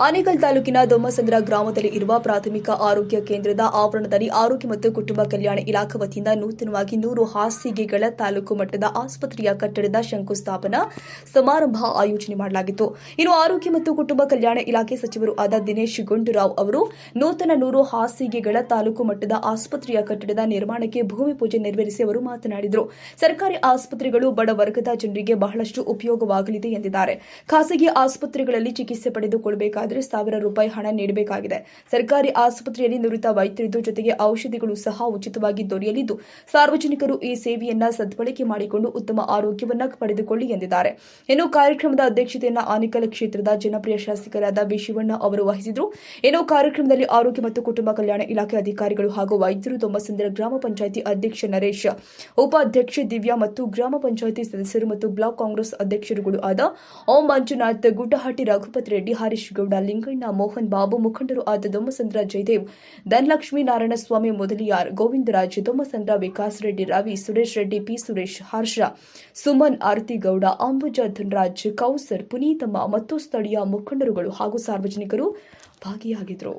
ಆನೇಕಲ್ ತಾಲೂಕಿನ ದೊಮ್ಮಸಂದ್ರ ಗ್ರಾಮದಲ್ಲಿ ಇರುವ ಪ್ರಾಥಮಿಕ ಆರೋಗ್ಯ ಕೇಂದ್ರದ ಆವರಣದಲ್ಲಿ ಆರೋಗ್ಯ ಮತ್ತು ಕುಟುಂಬ ಕಲ್ಯಾಣ ಇಲಾಖೆ ವತಿಯಿಂದ ನೂತನವಾಗಿ 100 ಹಾಸಿಗೆಗಳ ತಾಲೂಕು ಮಟ್ಟದ ಆಸ್ಪತ್ರೆಯ ಕಟ್ಟಡದ ಶಂಕುಸ್ಥಾಪನಾ ಸಮಾರಂಭ ಆಯೋಜನೆ ಮಾಡಲಾಗಿತ್ತು. ಇನ್ನು ಆರೋಗ್ಯ ಮತ್ತು ಕುಟುಂಬ ಕಲ್ಯಾಣ ಇಲಾಖೆ ಸಚಿವರು ಆದ ದಿನೇಶ್ ಗುಂಡೂರಾವ್ ಅವರು ನೂತನ 100 ಹಾಸಿಗೆಗಳ ತಾಲೂಕು ಮಟ್ಟದ ಆಸ್ಪತ್ರೆಯ ಕಟ್ಟಡದ ನಿರ್ಮಾಣಕ್ಕೆ ಭೂಮಿ ಪೂಜೆ ನೆರವೇರಿಸಿ ಅವರು ಮಾತನಾಡಿದರು. ಸರ್ಕಾರಿ ಆಸ್ಪತ್ರೆಗಳು ಬಡ ವರ್ಗದ ಜನರಿಗೆ ಬಹಳಷ್ಟು ಉಪಯೋಗವಾಗಲಿದೆ ಎಂದಿದ್ದಾರೆ. ಖಾಸಗಿ ಆಸ್ಪತ್ರೆಗಳಲ್ಲಿ ಚಿಕಿತ್ಸೆ ಪಡೆದುಕೊಳ್ಳಬೇಕಾದರೆ ₹1,000 ಹಣ ನೀಡಬೇಕಾಗಿದೆ. ಸರ್ಕಾರಿ ಆಸ್ಪತ್ರೆಯಲ್ಲಿ ನುರಿತ ವೈದ್ಯರಿದ್ದು ಜೊತೆಗೆ ಔಷಧಿಗಳು ಸಹ ಉಚಿತವಾಗಿ ದೊರೆಯಲಿದ್ದು ಸಾರ್ವಜನಿಕರು ಈ ಸೇವೆಯನ್ನ ಸದ್ಬಳಕೆ ಮಾಡಿಕೊಂಡು ಉತ್ತಮ ಆರೋಗ್ಯವನ್ನ ಪಡೆದುಕೊಳ್ಳಿ ಎಂದಿದ್ದಾರೆ. ಇನ್ನು ಕಾರ್ಯಕ್ರಮದ ಅಧ್ಯಕ್ಷತೆಯನ್ನು ಆನೇಕಲ್ ಕ್ಷೇತ್ರದ ಜನಪ್ರಿಯ ಶಾಸಕರಾದ ವಿ. ಶಿವಣ್ಣ ಅವರು ವಹಿಸಿದರು. ಇನ್ನು ಕಾರ್ಯಕ್ರಮದಲ್ಲಿ ಆರೋಗ್ಯ ಮತ್ತು ಕುಟುಂಬ ಕಲ್ಯಾಣ ಇಲಾಖೆ ಅಧಿಕಾರಿಗಳು ಹಾಗೂ ವೈದ್ಯರು, ದೊಮ್ಮಸಂದ್ರ ಗ್ರಾಮ ಪಂಚಾಯಿತಿ ಅಧ್ಯಕ್ಷ ನರೇಶ್, ಉಪಾಧ್ಯಕ್ಷೆ ದಿವ್ಯಾ ಮತ್ತು ಗ್ರಾಮ ಪಂಚಾಯಿತಿ ಸದಸ್ಯರು ಮತ್ತು ಬ್ಲಾಕ್ ಕಾಂಗ್ರೆಸ್ ಅಧ್ಯಕ್ಷರುಗಳು ಆದ ಓಂ ಮಂಜುನಾಥ್, ಗುಡ್ಡಹಟ್ಟಿ ರಘುಪತಿ ರೆಡ್ಡಿ, ಹರೀಶ್ ಗೌಡ, ಲಿಂಗಣ್ಣ, ಮೋಹನ್ ಬಾಬು, ಮುಖಂಡರು ಆದ ದೊಮ್ಮಸಂದ್ರ ಜಯದೇವ್, ಧನಲಕ್ಷ್ಮೀ, ನಾರಾಯಣಸ್ವಾಮಿ ಮೊದಲಿಯಾರ್, ಗೋವಿಂದರಾಜ್, ದೊಮ್ಮಸಂದ್ರ, ವಿಕಾಸ್ ರೆಡ್ಡಿ, ರವಿ, ಸುರೇಶ್ ರೆಡ್ಡಿ, ಪಿ. ಸುರೇಶ್, ಹರ್ಷ, ಸುಮನ್, ಆರತಿಗೌಡ, ಅಂಬುಜ, ಧನರಾಜ್, ಕೌಸರ್, ಪುನೀತಮ್ಮ ಮತ್ತು ಸ್ಥಳೀಯ ಮುಖಂಡರುಗಳು ಹಾಗೂ ಸಾರ್ವಜನಿಕರು ಭಾಗಿಯಾಗಿದ್ದರು.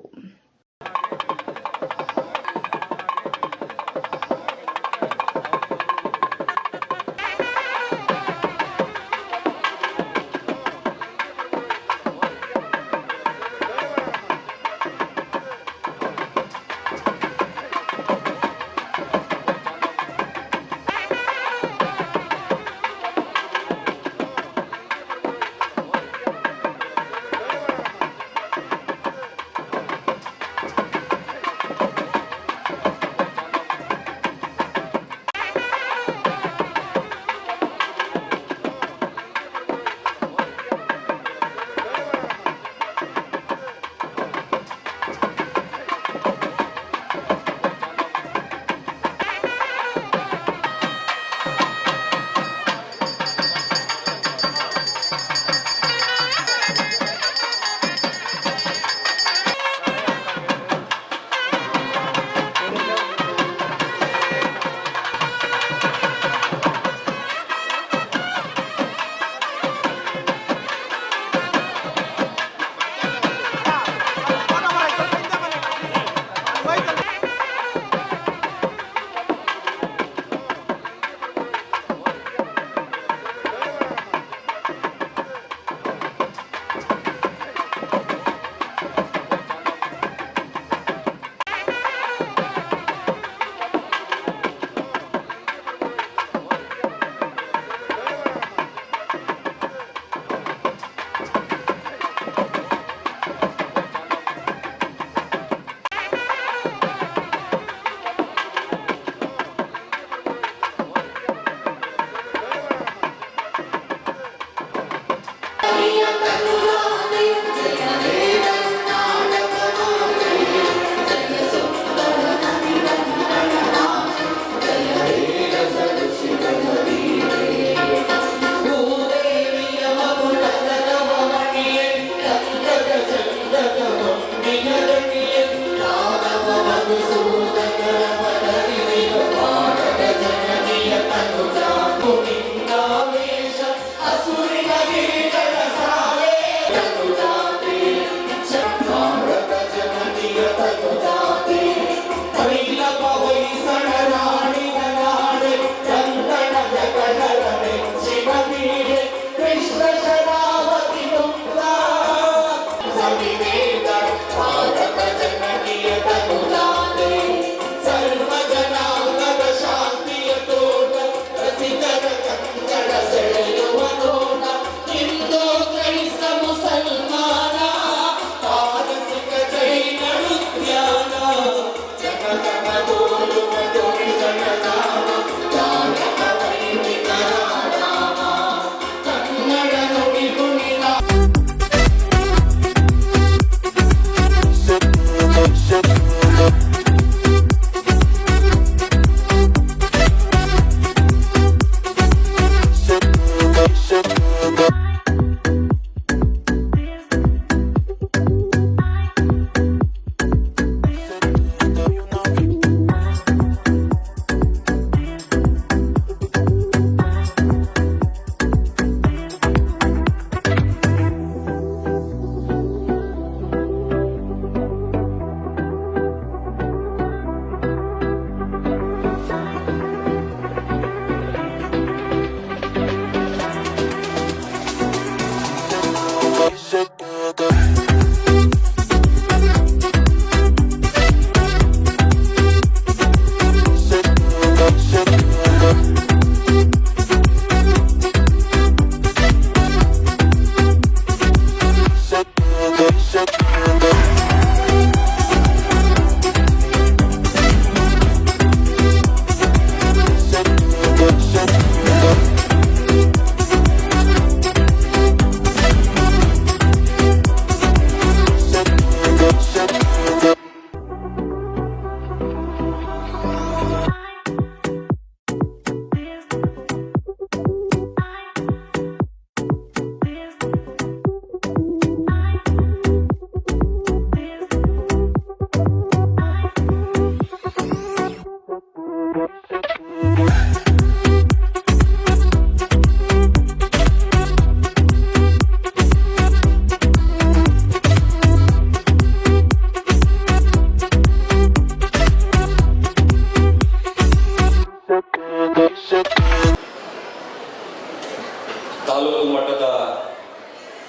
ತಾಲೂಕು ಮಟ್ಟದ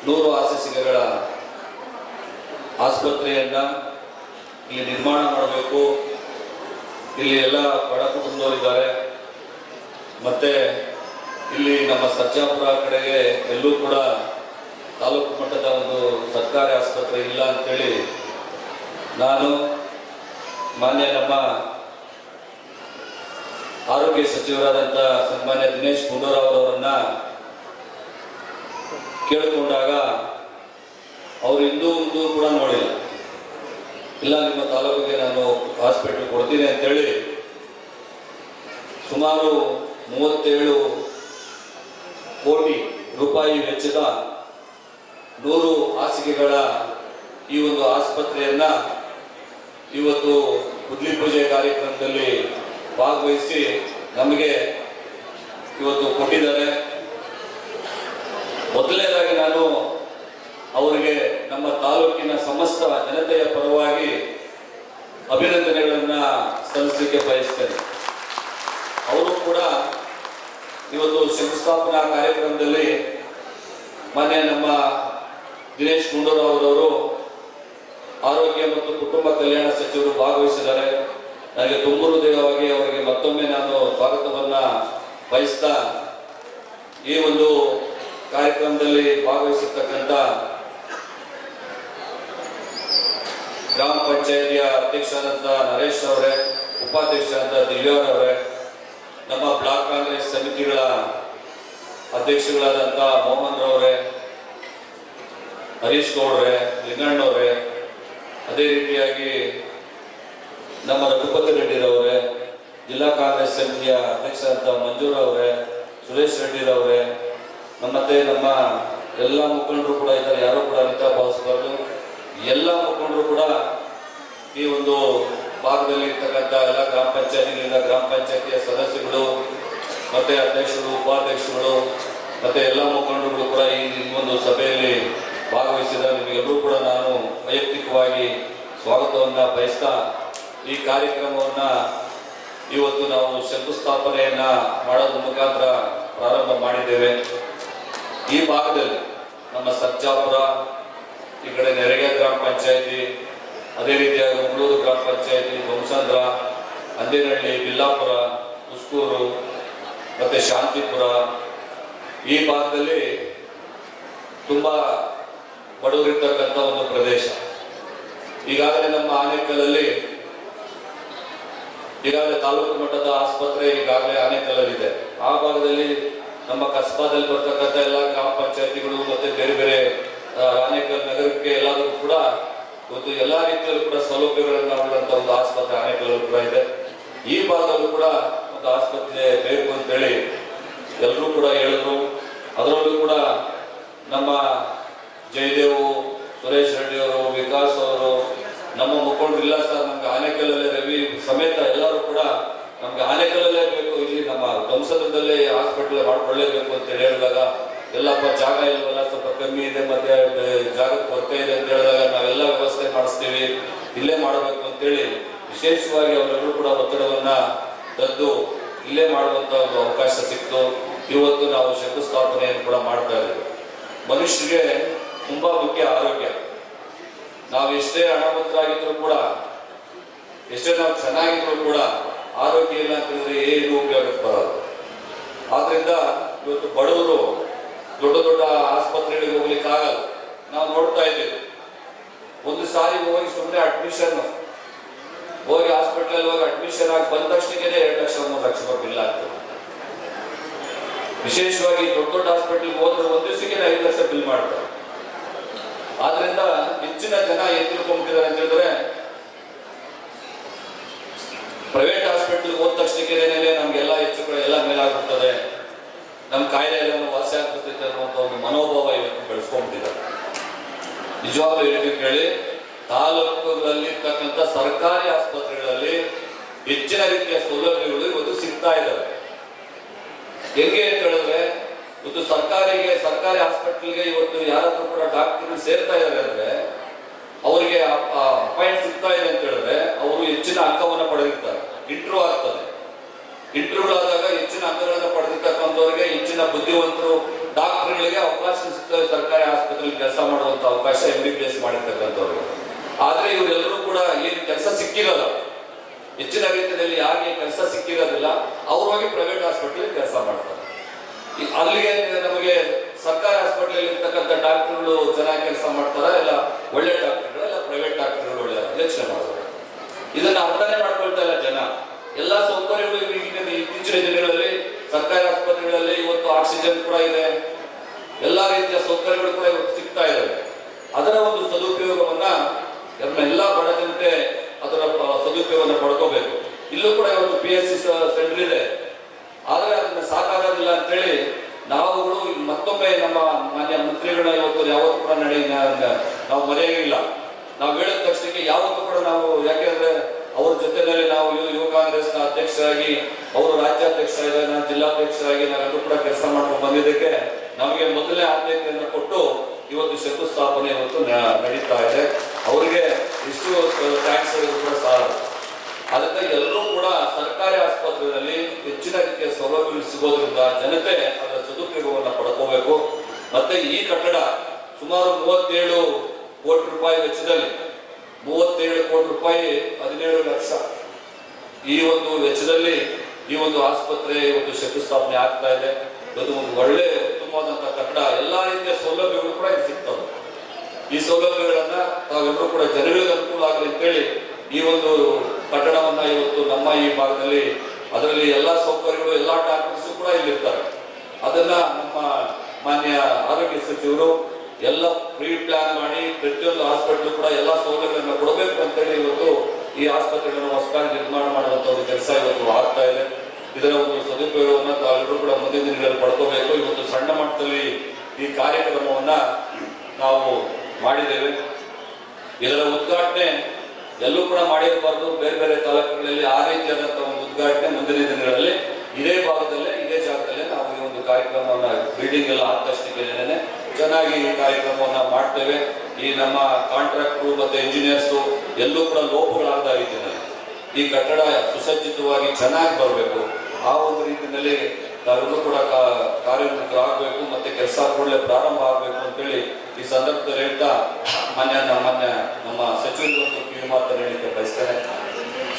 100 ಹಾಸಿಗೆಗಳ ಆಸ್ಪತ್ರೆಯನ್ನ ಇಲ್ಲಿ ನಿರ್ಮಾಣ ಮಾಡಬೇಕು. ಇಲ್ಲಿ ಎಲ್ಲ ಬಡ ಕುಟುಂಬದವರಿದ್ದಾರೆ. ಮತ್ತೆ ಇಲ್ಲಿ ನಮ್ಮ ಸರ್ಜಾಪುರ ಕಡೆಗೆ ಎಲ್ಲೂ ಕೂಡ ತಾಲೂಕು ಮಟ್ಟದ ಒಂದು ಸರ್ಕಾರಿ ಆಸ್ಪತ್ರೆ ಇಲ್ಲ ಅಂತೇಳಿ ನಾನು ಮಾನ್ಯ ನಮ್ಮ ಆರೋಗ್ಯ ಸಚಿವರಾದಂಥ ಸನ್ಮಾನ್ಯ ದಿನೇಶ್ ಗುಂಡೂರಾವ್ ಅವರನ್ನ ಕೇಳಿಕೊಂಡಾಗ ಅವರು ಇಂದೂ ಕೂಡ ನೋಡಿಲ್ಲ. ಇಲ್ಲ, ನಿಮ್ಮ ತಾಲೂಕಿಗೆ ನಾನು ಹಾಸ್ಪಿಟಲ್ ಕೊಡ್ತೀನಿ ಅಂತೇಳಿ ಸುಮಾರು 37 ಕೋಟಿ ರೂಪಾಯಿ ವೆಚ್ಚದ 100 ಹಾಸಿಗೆಗಳ ಈ ಒಂದು ಆಸ್ಪತ್ರೆಯನ್ನ ಇವತ್ತು ಗುದ್ಲಿ ಪೂಜೆ ಕಾರ್ಯಕ್ರಮದಲ್ಲಿ ಭಾಗವಹಿಸಿ ನಮಗೆ ಇವತ್ತು ಕೊಟ್ಟಿದ್ದಾರೆ. ಮೊದಲನೇದಾಗಿ ನಾನು ಅವರಿಗೆ ನಮ್ಮ ತಾಲೂಕಿನ ಸಮಸ್ತ ಜನತೆಯ ಪರವಾಗಿ ಅಭಿನಂದನೆಗಳನ್ನ ಸಲ್ಲಿಸಲಿಕ್ಕೆ ಬಯಸ್ತೇನೆ. ಅವರು ಕೂಡ ಇವತ್ತು ಶಂಕುಸ್ಥಾಪನಾ ಕಾರ್ಯಕ್ರಮದಲ್ಲಿ ಮಾನ್ಯ ನಮ್ಮ ದಿನೇಶ್ ಗುಂಡೂರಾವ್ ಅವರು ಆರೋಗ್ಯ ಮತ್ತು ಕುಟುಂಬ ಕಲ್ಯಾಣ ಸಚಿವರು ಭಾಗವಹಿಸಿದ್ದಾರೆ. ನನಗೆ ತುಂಬ ಹೃದಯವಾಗಿ ಅವರಿಗೆ ಮತ್ತೊಮ್ಮೆ ನಾನು ಸ್ವಾಗತವನ್ನ ಬಯಸ್ತಾ ಈ ಒಂದು ಕಾರ್ಯಕ್ರಮದಲ್ಲಿ ಭಾಗವಹಿಸಿರ್ತಕ್ಕಂಥ ಗ್ರಾಮ ಪಂಚಾಯಿತಿಯ ಅಧ್ಯಕ್ಷರಾದಂಥ ನರೇಶ್ ಅವರೇ, ಉಪಾಧ್ಯಕ್ಷರಾದಂಥ ದಿವ್ಯಾರವರೇ, ನಮ್ಮ ಬ್ಲಾಕ್ ಕಾಂಗ್ರೆಸ್ ಸಮಿತಿಗಳ ಅಧ್ಯಕ್ಷಗಳಾದಂಥ ಮೋಹನ್ ರವರೇ, ಹರೀಶ್ ಗೌಡ್ರೆ, ಲಿಂಗಣ್ಣವರೇ, ಅದೇ ರೀತಿಯಾಗಿ ನಮ್ಮ ರಘುಪತಿ ರೆಡ್ಡಿರವರೇ, ಜಿಲ್ಲಾ ಕಾಂಗ್ರೆಸ್ ಸಮಿತಿಯ ಅಧ್ಯಕ್ಷರಾದಂಥ ಮಂಜೂರವರೇ, ಸುರೇಶ್ ರೆಡ್ಡಿರವರೇ, ಮತ್ತೆ ನಮ್ಮ ಎಲ್ಲ ಮುಖಂಡರು ಕೂಡ ಇದ್ದಾರೆ. ಯಾರು ಕೂಡ ಅನಿತಾ ಭಾವಿಸಬಾರ್ದು. ಎಲ್ಲ ಮುಖಂಡರು ಕೂಡ ಈ ಒಂದು ಭಾಗದಲ್ಲಿ ಇರ್ತಕ್ಕಂಥ ಎಲ್ಲ ಗ್ರಾಮ ಪಂಚಾಯತಿಗಳಿಂದ ಗ್ರಾಮ ಪಂಚಾಯತಿಯ ಸದಸ್ಯಗಳು ಮತ್ತೆ ಅಧ್ಯಕ್ಷರು, ಉಪಾಧ್ಯಕ್ಷಗಳು ಮತ್ತೆ ಎಲ್ಲ ಮುಖಂಡರುಗಳು ಕೂಡ ಈ ಒಂದು ಸಭೆಯಲ್ಲಿ ಭಾಗವಹಿಸಿದ್ದಾರೆ. ನಿಮಗೆಲ್ಲರೂ ಕೂಡ ನಾನು ವೈಯಕ್ತಿಕವಾಗಿ ಸ್ವಾಗತವನ್ನ ಬಯಸ್ತಾ ಈ ಕಾರ್ಯಕ್ರಮವನ್ನ ಇವತ್ತು ನಾವು ಶಂಕುಸ್ಥಾಪನೆಯನ್ನ ಮಾಡೋದ್ರ ಮುಖಾಂತರ ಪ್ರಾರಂಭ ಮಾಡಿದ್ದೇವೆ. ಈ ಭಾಗದಲ್ಲಿ ನಮ್ಮ ಸರ್ಜಾಪುರ, ಈ ಕಡೆ ನೆರೆಗೆ ಗ್ರಾಮ ಪಂಚಾಯತಿ, ಅದೇ ರೀತಿಯಾಗಿ ಮಂಗಳೂರು ಗ್ರಾಮ ಪಂಚಾಯತಿ, ಬೊಮ್ಮಸಂದ್ರ, ಅಂದೇನಹಳ್ಳಿ, ಬಿಲ್ಲಾಪುರ, ಉಸ್ಕೂರು ಮತ್ತೆ ಶಾಂತಿಪುರ, ಈ ಭಾಗದಲ್ಲಿ ತುಂಬಾ ಬಡವರಿರ್ತಕ್ಕಂಥ ಒಂದು ಪ್ರದೇಶ. ಈಗಾಗಲೇ ನಮ್ಮ ಆನೇಕಲ್ಲಲ್ಲಿ ಈಗಾಗಲೇ ತಾಲೂಕು ಮಟ್ಟದ ಆಸ್ಪತ್ರೆ ಈಗಾಗಲೇ ಆನೇಕಲ್ಲಲ್ಲಿದೆ. ಆ ಭಾಗದಲ್ಲಿ ನಮ್ಮ ಕಸ್ಬಾದಲ್ಲಿ ಬರ್ತಕ್ಕಂಥ ಎಲ್ಲ ಗ್ರಾಮ ಪಂಚಾಯತಿಗಳು ಮತ್ತೆ ಬೇರೆ ಬೇರೆ ಆನೇಕಲ್ ನಗರಕ್ಕೆ ಎಲ್ಲದಕ್ಕೂ ಕೂಡ ಇವತ್ತು ಎಲ್ಲಾ ರೀತಿಯಲ್ಲೂ ಕೂಡ ಸೌಲಭ್ಯಗಳನ್ನ ಉಳ್ಳಂತ ಒಂದು ಆಸ್ಪತ್ರೆ ಆನೇಕಲ್ಲೂ ಕೂಡ ಇದೆ. ಈ ಭಾಗದಲ್ಲೂ ಕೂಡ ಒಂದು ಆಸ್ಪತ್ರೆ ಬೇಕು ಅಂತೇಳಿ ಎಲ್ಲರೂ ಕೂಡ ಹೇಳಿದ್ರು. ಅದರಲ್ಲೂ ಕೂಡ ನಮ್ಮ ಜಯದೇವು, ಸುರೇಶ್ ರೆಡ್ಡಿ ಅವರು, ವಿಕಾಸ್ ಅವರು, ನಮ್ಮ ಮುಖಂಡರು ಇಲ್ಲ ಸರ್, ನಮ್ಗೆ ಆನೇಕಲ್ಲಲ್ಲೇ ರವಿ ಸಮೇತ ಎಲ್ಲರೂ ಕೂಡ ನಮ್ಗೆ ಆನೇಕಲ್ಲಲ್ಲೇ ಬೇಕು, ಇಲ್ಲಿ ನಮ್ಮ ಧ್ವಂಸದಲ್ಲೇ ಹಾಸ್ಪಿಟಲ್ ಮಾಡ್ಕೊಳ್ಳೇಬೇಕು ಅಂತ ಹೇಳಿದಾಗ, ಎಲ್ಲಪ್ಪ ಜಾಗ ಇಲ್ವಲ್ಲ, ಸ್ವಲ್ಪ ಕಮ್ಮಿ ಇದೆ, ಮತ್ತೆ ಜಾಗದ ಕೊರತೆ ಇದೆ ಅಂತ ಹೇಳಿದಾಗ ನಾವೆಲ್ಲ ವ್ಯವಸ್ಥೆ ಮಾಡಿಸ್ತೀವಿ, ಇಲ್ಲೇ ಮಾಡಬೇಕು ಅಂತೇಳಿ ವಿಶೇಷವಾಗಿ ಅವರೆಲ್ಲರೂ ಕೂಡ ಒತ್ತಡವನ್ನ ತಂದು ಇಲ್ಲೇ ಮಾಡುವಂತ ಒಂದು ಅವಕಾಶ ಸಿಕ್ತು. ಇವತ್ತು ನಾವು ಶಂಕುಸ್ಥಾಪನೆಯನ್ನು ಕೂಡ ಮಾಡ್ತಾ ಇದ್ದೇವೆ. ಮನುಷ್ಯರಿಗೆ ತುಂಬಾ ಮುಖ್ಯ ಆರೋಗ್ಯ. ನಾವೆಷ್ಟೇ ಹಣವಂತರಾಗಿದ್ರು ಕೂಡ, ಎಷ್ಟೇ ನಾವು ಚೆನ್ನಾಗಿದ್ರು ಕೂಡ ಆರೋಗ್ಯ ಇಲ್ಲ ಅಂತಂದ್ರೆ ಏನು ಉಪಯೋಗಕ್ಕೆ ಬರಲ್ಲ. ಆದ್ರಿಂದ ಇವತ್ತು ಬಡವರು ದೊಡ್ಡ ದೊಡ್ಡ ಆಸ್ಪತ್ರೆಗಳಿಗೆ ಹೋಗ್ಲಿಕ್ಕೆ ಆಗಲ್ಲ. ನಾವು ನೋಡ್ತಾ ಇದ್ದೇವೆ, ಒಂದು ಸಾರಿ ಹೋಗಿ ಸುಮ್ಮನೆ ಅಡ್ಮಿಷನ್ ಹೋಗಿ ಹಾಸ್ಪಿಟಲ್ ಹೋಗಿ ಅಡ್ಮಿಷನ್ ಆಗಿ ಬಂದ ತಕ್ಷಣಕ್ಕೆ 2 ಲಕ್ಷ 3 ಲಕ್ಷ ರೂಪಾಯಿ ಬಿಲ್ ಆಗ್ತದೆ. ವಿಶೇಷವಾಗಿ ದೊಡ್ಡ ದೊಡ್ಡ ಹಾಸ್ಪಿಟಲ್ಗೆ ಹೋದ್ರೆ ಒಂದು ದಿವಸಕ್ಕೆ 5 ಲಕ್ಷ ಬಿಲ್ ಮಾಡ್ತಾರೆ. ಆದ್ರಿಂದ ಹೆಚ್ಚಿನ ಜನ ಏನ್ ತಿಳ್ಕೊಂಡ್ಬಿಟ್ಟಿದ್ದಾರೆ ಅಂತ ಹೇಳಿದ್ರೆ, ಪ್ರೈವೇಟ್ ಹಾಸ್ಪಿಟಲ್ ಹೋದ ತಕ್ಷಣಕ್ಕೆ ನಮ್ಗೆಲ್ಲ ಹೆಚ್ಚು ಕಡೆ ಎಲ್ಲ ಮೇಲಾಗ್ಬಿಡ್ತದೆ, ನಮ್ಮ ಕಾಯಿಲೆ ಎಲ್ಲ ವಾಸಿ ಆಗ್ಬಿಡ್ತೈತೆ ಅನ್ನುವಂಥ ಒಂದು ಮನೋಭಾವ ಇವತ್ತು ಬೆಳೆಸ್ಕೊಂಡ್ಬಿಟ್ಟಿದ್ದಾರೆ. ನಿಜವಾಗ್ಲೂ ಹೇಳಿ ಕೇಳಿ, ತಾಲೂಕುಗಳಲ್ಲಿ ಇರ್ತಕ್ಕಂಥ ಸರ್ಕಾರಿ ಆಸ್ಪತ್ರೆಗಳಲ್ಲಿ ಹೆಚ್ಚಿನ ರೀತಿಯ ಸೌಲಭ್ಯಗಳು ಇವತ್ತು ಸಿಗ್ತಾ ಇದ್ದಾವೆ. ಹೆಂಗೆ ಅಂತ ಹೇಳಿದ್ರೆ, ಇವತ್ತು ಸರ್ಕಾರಿ ಹಾಸ್ಪಿಟಲ್ಗೆ ಇವತ್ತು ಯಾರಾದ್ರೂ ಕೂಡ ಡಾಕ್ಟರ್ ಸೇರ್ತಾ ಇದ್ದಾರೆ ಅಂದ್ರೆ ಅವರಿಗೆ ಅಪಾಯಿಂಟ್ ಸಿಗ್ತಾ ಇದೆ ಅಂತ ಹೇಳಿದ್ರೆ ಅವರು ಹೆಚ್ಚಿನ ಅಂಕವನ್ನು ಪಡೆದಿರ್ತಾರೆ. ಇಂಟರ್ವ್ಯೂ ಆಗ್ತದೆ. ಇಂಟರ್ವ್ಯೂಗಳಾದಾಗ ಹೆಚ್ಚಿನ ಅಂಕಗಳನ್ನು ಪಡೆದಿರ್ತಕ್ಕಂಥವ್ರಿಗೆ, ಹೆಚ್ಚಿನ ಬುದ್ಧಿವಂತರು ಡಾಕ್ಟರ್ಗಳಿಗೆ ಅವಕಾಶ ಸಿಗ್ತದೆ ಸರ್ಕಾರಿ ಆಸ್ಪತ್ರೆಯಲ್ಲಿ ಕೆಲಸ ಮಾಡುವಂತ ಅವಕಾಶ MBBS ಮಾಡಿರ್ತಕ್ಕಂಥವ್ರಿಗೆ. ಆದ್ರೆ ಇವರೆಲ್ಲರೂ ಕೂಡ ಏನು ಕೆಲಸ ಸಿಕ್ಕಿರಲ್ಲ, ಹೆಚ್ಚಿನ ರೀತಿಯಲ್ಲಿ ಯಾರಿಗೆ ಕೆಲಸ ಸಿಕ್ಕಿರೋದಿಲ್ಲ ಅವ್ರು ಹೋಗಿ ಪ್ರೈವೇಟ್ ಹಾಸ್ಪಿಟಲ್ ಕೆಲಸ ಮಾಡ್ತಾರೆ. ಅಲ್ಲಿಗೆ ನಮಗೆ ಸರ್ಕಾರಿ ಹಾಸ್ಪಿಟಲ್ ಇರ್ತಕ್ಕಂಥ ಡಾಕ್ಟರ್ಗಳು ಚೆನ್ನಾಗಿ ಕೆಲಸ ಮಾಡ್ತಾರ, ಇಲ್ಲ ಒಳ್ಳೆ ಡಾಕ್ಟರ್ಗಳು, ಇಲ್ಲ ಪ್ರೈವೇಟ್ ಡಾಕ್ಟರ್ಗಳು ಒಳ್ಳೆ ಯೋಚನೆ ಮಾಡ್ತಾರೆ. ಇದನ್ನ ಅರ್ಥನೇ ಮಾಡ್ಕೊಳ್ತಾ ಇಲ್ಲ ಜನ. ಎಲ್ಲಾ ಸೌಕರ್ಯಗಳು ಇತ್ತೀಚಿನ ದಿನಗಳಲ್ಲಿ ಸರ್ಕಾರಿ ಆಸ್ಪತ್ರೆಗಳಲ್ಲಿ ಇವತ್ತು ಆಕ್ಸಿಜನ್ ಕೂಡ ಇದೆ, ಎಲ್ಲಾ ರೀತಿಯ ಸೌಕರ್ಯಗಳು ಕೂಡ ಇವತ್ತು ಸಿಗ್ತಾ ಇದ್ದಾವೆ. ಅದರ ಒಂದು ಸದುಪಯೋಗವನ್ನ ಎಲ್ಲಾ ಬಡ ಜನತೆ ಅದರ ಸದುಪಯೋಗವನ್ನು ಪಡ್ಕೋಬೇಕು. ಇಲ್ಲೂ ಕೂಡ ಇವತ್ತು PSC ಸೆಂಟರ್ ಇದೆ, ಆದ್ರೆ ಅದನ್ನ ಸಾಕಾಗೋದಿಲ್ಲ ಅಂತೇಳಿ ನಾವುಗಳು ಮತ್ತೊಮ್ಮೆ ನಮ್ಮ ಮಾನ್ಯ ಮಂತ್ರಿಗಳ ಇವತ್ತು ಯಾವತ್ತೂ ಕೂಡ ನಾವು ಮರೆಯಂಗಿಲ್ಲ. ನಾವು ಹೇಳಿದ ತಕ್ಷಣಕ್ಕೆ ಯಾವತ್ತೂ ಕೂಡ ನಾವು, ಯಾಕೆಂದ್ರೆ ಅವ್ರ ಜೊತೆಯಲ್ಲಿ ನಾವು ಯುವ ಕಾಂಗ್ರೆಸ್ನ ಅಧ್ಯಕ್ಷರಾಗಿ, ಅವರು ರಾಜ್ಯಾಧ್ಯಕ್ಷರಾಗಿ, ನಾನು ಜಿಲ್ಲಾಧ್ಯಕ್ಷರಾಗಿ ನಾವೆಲ್ಲರೂ ಕೂಡ ಕೆಲಸ ಮಾಡ್ಕೊಂಡು ಬಂದಿದ್ದಕ್ಕೆ ನಮಗೆ ಮೊದಲನೇ ಆದ್ಯತೆಯನ್ನು ಕೊಟ್ಟು ಇವತ್ತು ಶಂಕುಸ್ಥಾಪನೆ ಇವತ್ತು ನಡೀತಾ ಇದೆ. ಅವರಿಗೆ ಇಷ್ಟು ಥ್ಯಾಂಕ್ಸ್ ಕೂಡ ಸಾಲ. ಅದರಿಂದ ಎಲ್ಲರೂ ಕೂಡ ಸರ್ಕಾರಿ ಆಸ್ಪತ್ರೆಯಲ್ಲಿ ಹೆಚ್ಚಿನ ರೀತಿಯ ಸೌಲಭ್ಯಗಳು ಸಿಗೋದ್ರಿಂದ ಜನತೆ ಅದರ ಸದುಪಯೋಗವನ್ನು ಪಡ್ಕೋಬೇಕು. ಮತ್ತೆ ಈ ಕಟ್ಟಡ ಸುಮಾರು 37 ಕೋಟಿ ರೂಪಾಯಿ ವೆಚ್ಚದಲ್ಲಿ, 37 ಕೋಟಿ ರೂಪಾಯಿ 17 ಲಕ್ಷ ಈ ಒಂದು ವೆಚ್ಚದಲ್ಲಿ ಈ ಒಂದು ಆಸ್ಪತ್ರೆ ಇವತ್ತು ಶಂಕುಸ್ಥಾಪನೆ ಆಗ್ತಾ ಇದೆ. ಅದು ಒಂದು ಒಳ್ಳೆ ಉತ್ತಮವಾದಂತಹ ಕಟ್ಟಡ, ಎಲ್ಲಾ ರೀತಿಯ ಸೌಲಭ್ಯಗಳು ಕೂಡ ಇಲ್ಲಿ ಸಿಗ್ತವೆ. ಈ ಸೌಲಭ್ಯಗಳನ್ನ ತಾವೆಲ್ಲರೂ ಕೂಡ ಜನಗಳಿಗೆ ಅನುಕೂಲ ಆಗಲಿ ಅಂತೇಳಿ ಈ ಒಂದು ಕಟ್ಟಡವನ್ನ ಇವತ್ತು ನಮ್ಮ ಈ ಭಾಗದಲ್ಲಿ, ಅದರಲ್ಲಿ ಎಲ್ಲಾ ಸೌಕರ್ಯಗಳು, ಎಲ್ಲಾ ಡಾಕ್ಟರ್ಸ್ ಕೂಡ ಇಲ್ಲಿರ್ತಾರೆ. ಅದನ್ನ ನಮ್ಮ ಮಾನ್ಯ ಆರೋಗ್ಯ ಸಚಿವರು ಎಲ್ಲ ಪ್ರೀ ಪ್ಲಾನ್ ಮಾಡಿ ಪ್ರತಿಯೊಂದು ಹಾಸ್ಪಿಟಲ್ ಕೂಡ ಎಲ್ಲಾ ಸೌಲಭ್ಯಗಳನ್ನ ಕೊಡಬೇಕು ಅಂತೇಳಿ ಇವತ್ತು ಈ ಆಸ್ಪತ್ರೆಗಳನ್ನು ಹೊಸದಾಗಿ ನಿರ್ಮಾಣ ಮಾಡುವಂತ ಒಂದು ಕೆಲಸ ಇವತ್ತು ಆಗ್ತಾ ಇದೆ. ಇದರ ಒಂದು ಸದುಪಯೋಗವನ್ನ ತಾವೆಲ್ಲರೂ ಕೂಡ ಮುಂದಿನ ದಿನಗಳಲ್ಲಿ ಪಡ್ಕೋಬೇಕು. ಇವತ್ತು ಸಣ್ಣ ಮಟ್ಟದಲ್ಲಿ ಈ ಕಾರ್ಯಕ್ರಮವನ್ನ ನಾವು ಮಾಡಿದ್ದೇವೆ. ಇದರ ಉದ್ಘಾಟನೆ ಎಲ್ಲೂ ಕೂಡ ಮಾಡಿರಬಾರ್ದು, ಬೇರೆ ಬೇರೆ ತಾಲೂಕುಗಳಲ್ಲಿ ಆ ರೀತಿಯಾದಂತಹ ಒಂದು ಉದ್ಘಾಟನೆ ಮುಂದಿನ ದಿನಗಳಲ್ಲಿ ಇದೇ ಭಾಗದಲ್ಲೇ, ಇದೇ ಜಾಗದಲ್ಲೇ ನಾವು ಈ ಒಂದು ಕಾರ್ಯಕ್ರಮವನ್ನ ಬಿಲ್ಡಿಂಗ್ ಎಲ್ಲ ಆದಷ್ಟೇ ಚೆನ್ನಾಗಿ ಈ ಕಾರ್ಯಕ್ರಮವನ್ನ ಮಾಡ್ತೇವೆ. ಈ ನಮ್ಮ ಕಾಂಟ್ರಾಕ್ಟರು ಮತ್ತೆ ಇಂಜಿನಿಯರ್ಸ್ ಎಲ್ಲೂ ಕೂಡ ಲೋಪಗಳಾದ ರೀತಿಯಲ್ಲಿ ಈ ಕಟ್ಟಡ ಸುಸಜ್ಜಿತವಾಗಿ ಚೆನ್ನಾಗಿ ಬರಬೇಕು. ಆ ಒಂದು ರೀತಿಯಲ್ಲಿ ನಾವೆಲ್ಲರೂ ಕೂಡ ಕಾರ್ಯೋನ್ಮುಖರಾಗಬೇಕು, ಮತ್ತೆ ಕೆಲಸ ಕೂಡಲೇ ಪ್ರಾರಂಭ ಆಗಬೇಕು ಅಂತೇಳಿ ಈ ಸಂದರ್ಭದಲ್ಲಿ ಹೇಳ್ತಾ ನಮ್ಮ ಸಚಿವರಿಗೊಂದು ಕಿವಿ ಮಾತನ್ನು ಹೇಳಲಿಕ್ಕೆ ಬಯಸ್ತೇನೆ.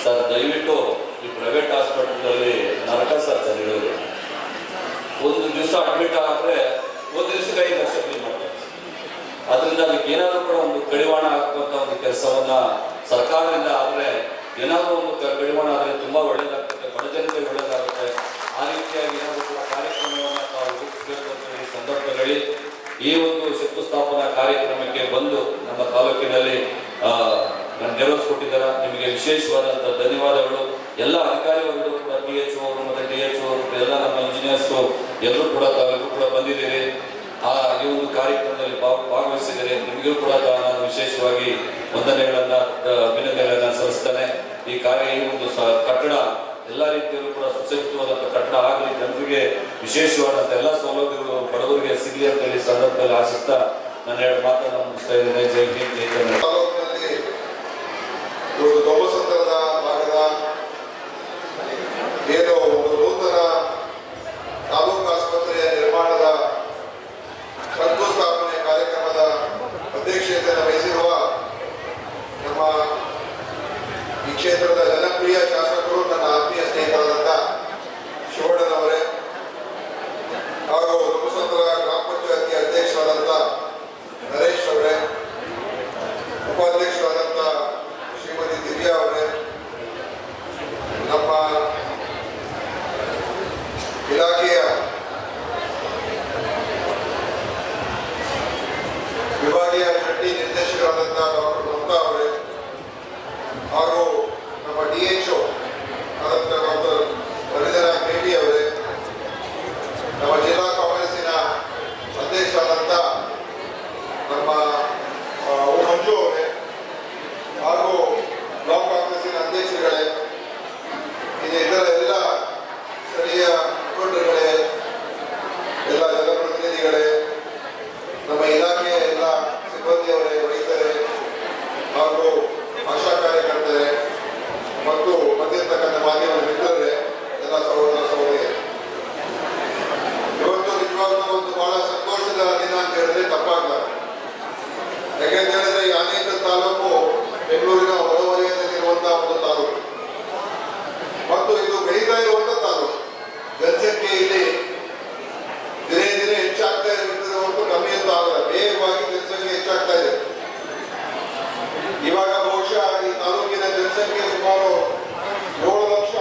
ಸರ್, ದಯವಿಟ್ಟು ಈ ಪ್ರೈವೇಟ್ ಹಾಸ್ಪಿಟಲ್ ನರಕ ಸರ್. ಜನಗಳಿಗೆ ಒಂದು ದಿವಸ ಅಡ್ಮಿಟ್ ಆದ್ರೆ ಒಂದು ದಿವಸಕ್ಕೆ 5 ಲಕ್ಷ ಬಿಲ್ ಮಾಡ್ತಾರೆ. ಅದರಿಂದ ಅದಕ್ಕೆ ಏನಾದರೂ ಕೂಡ ಒಂದು ಕಡಿವಾಣ ಹಾಕುವಂತ ಒಂದು ಕೆಲಸವನ್ನ ಸರ್ಕಾರದಿಂದ ಆದ್ರೆ, ಏನಾದರೂ ಒಂದು ಕಡಿವಾಣ ಆದ್ರೆ ತುಂಬಾ ಒಳ್ಳೇದಾಗ್ತದೆ, ಬಡ ಜನತೆ ಒಳ್ಳೇದಾಗುತ್ತೆ. ಆ ರೀತಿಯಾಗಿ ಏನಾದರೂ ಕೂಡ ಕಾರ್ಯಕ್ರಮವನ್ನ ತಾವು ರೂಪಿಸಬೇಕು ಅಂತ ಈ ಸಂದರ್ಭದಲ್ಲಿ ಈ ಒಂದು ಶಂಕುಸ್ಥಾಪನಾ ಕಾರ್ಯಕ್ರಮಕ್ಕೆ ಬಂದು ನಮ್ಮ ತಾಲೂಕಿನಲ್ಲಿ ನೆರವೇರಿಸಿಕೊಟ್ಟಿದ್ದಾರೆ. ನಿಮಗೆ ವಿಶೇಷವಾದಂತಹ ಧನ್ಯವಾದಗಳು. ಎಲ್ಲ ಅಧಿಕಾರಿಗಳು ಕೂಡ PHO ಅವರು ಮತ್ತೆ DHO ಅವರು ಎಲ್ಲ ನಮ್ಮ ಇಂಜಿನಿಯರ್ಸ್ ಎಲ್ಲರೂ ಕೂಡ ತಾವೆಲ್ಲರೂ ಕೂಡ ಬಂದಿದ್ದೀರಿ. ಈ ಒಂದು ಕಾರ್ಯಕ್ರಮದಲ್ಲಿ ಭಾಗವಹಿಸಿದರೆ ನಿಮಗೂ ಕೂಡ ನಾನು ವಿಶೇಷವಾಗಿ ಅಭಿನಂದನೆಗಳನ್ನ ಸಲ್ಲಿಸ್ತೇನೆ. ಈ ಒಂದು ಕಟ್ಟಡ ಎಲ್ಲ ರೀತಿಯಲ್ಲೂ ಕೂಡ ಸುಸಜ್ಜಿತವಾದಂತಹ ಕಟ್ಟಡ ಆಗಲಿ, ಜನರಿಗೆ ವಿಶೇಷವಾದಂತಹ ಎಲ್ಲ ಸೌಲಭ್ಯಗಳು ಬಡವರಿಗೆ ಸಿಗಲಿ ಅಂತ ಹೇಳಿ ಸಂದರ್ಭದಲ್ಲಿ ಆಶಿಸ್ತಾ ನಾನು ಹೇಳಿ ಮಾತನ್ನು ಮುಗಿಸ್ತಾ ಇದ್ದೇನೆ. ಜೈ ಹಿಂದ್, ಜೈ ಕರ್ನಾಟಕ. ದೊಂಬಸಂದ್ರದ ಭಾಗದ ಏನು ಒಂದು ನೂತನ ತಾಲೂಕು ಆಸ್ಪತ್ರೆಯ ನಿರ್ಮಾಣದ ಶಂಕುಸ್ಥಾಪನೆ ಕಾರ್ಯಕ್ರಮದ ಅಧ್ಯಕ್ಷತೆಯನ್ನು ವಹಿಸಿರುವ ಕ್ಷೇತ್ರದ ಜನಪ್ರಿಯ ಶಾಸಕರು, ನನ್ನ ಆತ್ಮೀಯ ಸ್ನೇಹಿತರಾದಂಥ ಶಿವಣ್ಣನವರೇ, ಹಾಗೂ ಧರ್ಮಸಂದ್ರ ಗ್ರಾಮ ಪಂಚಾಯತಿ ಅಧ್ಯಕ್ಷರಾದಂಥ ನರೇಶ್ ಅವರೇ, ಉಪಾಧ್ಯಕ್ಷರಾದಂಥ ಶ್ರೀಮತಿ ದಿವ್ಯಾ ಅವರೇ, ನಮ್ಮ ಇಲಾಖೆಯ ವಿಭಾಗೀಯ ಜಂಟಿ ನಿರ್ದೇಶಕರಾದಂಥ ಡಾಕ್ಟರ್ ಮಮತಾ ಅವರೇ, ಹಾಗೂ ನಮ್ಮ DHO ಆದಂಥ ಡಾಕ್ಟರ್ ವನಿಧರ ಮೇಟಿ ಅವರೇ, ನಮ್ಮ ಜಿಲ್ಲಾ ಕಾಂಗ್ರೆಸ್ಸಿನ ಅಧ್ಯಕ್ಷರಾದಂಥ ನಮ್ಮ ಮಂಜು ಅವರೇ, ಹಾಗೂ ಬ್ಲಾಕ್ ಕಾಂಗ್ರೆಸ್ಸಿನ ಅಧ್ಯಕ್ಷರುಗಳೇ, ಇದರ ಎಲ್ಲ ಸ್ಥಳೀಯ ಮುಖಂಡರುಗಳೇ, ಎಲ್ಲ ಜನಪ್ರತಿನಿಧಿಗಳೇ, ನಮ್ಮ ಇಲಾಖೆಯ ಎಲ್ಲ ಸಿಬ್ಬಂದಿಯವರೇ, ವೈದ್ಯರೇ, ಹಾಗೂ ಆಶಾ ಕಾರ್ಯಕರ್ತರೇ ಮತ್ತು ಬಂದಿರತಕ್ಕಂಥ ಮಾಧ್ಯಮ ಮಿತ್ರರೇ, ಎಲ್ಲ ಸಹೋದರ ಸಹೋದರಿಯರೇ, ಇವತ್ತು ನಿಜವಾಗ್ಲೂ ಒಂದು ಬಹಳ ಸಂತೋಷದ ದಿನ ಅಂತ ಹೇಳಿದ್ರೆ ತಪ್ಪಾಗಲಾರದು. ಯಾಕೆಂತ ಹೇಳಿದ್ರೆ ಈ ಆನೇಕಲ್ ತಾಲೂಕು ಬೆಂಗಳೂರಿನ ಹೊರವಲಯದಲ್ಲಿರುವಂತಹ ಒಂದು ತಾಲೂಕು ಮತ್ತು ಇದು ಬೆಳೀತಾ ಇರುವಂತಹ ತಾಲೂಕು. ಜನಸಂಖ್ಯೆ ಇಲ್ಲಿ ದಿನೇ ದಿನೇ ಹೆಚ್ಚಾಗ್ತಾ ಇರುತ್ತದೆ ಹೊರತು ಕಮ್ಮಿ ಅಂತ ಆಗಲ್ಲ. ವೇಗವಾಗಿ ಜನಸಂಖ್ಯೆ ಹೆಚ್ಚಾಗ್ತಾ ಇದೆ. ಇವಾಗ ಬಹುಶಃ ಈ ತಾಲೂಕಿನ ಜನಸಂಖ್ಯೆ ಸುಮಾರು 7 ಲಕ್ಷ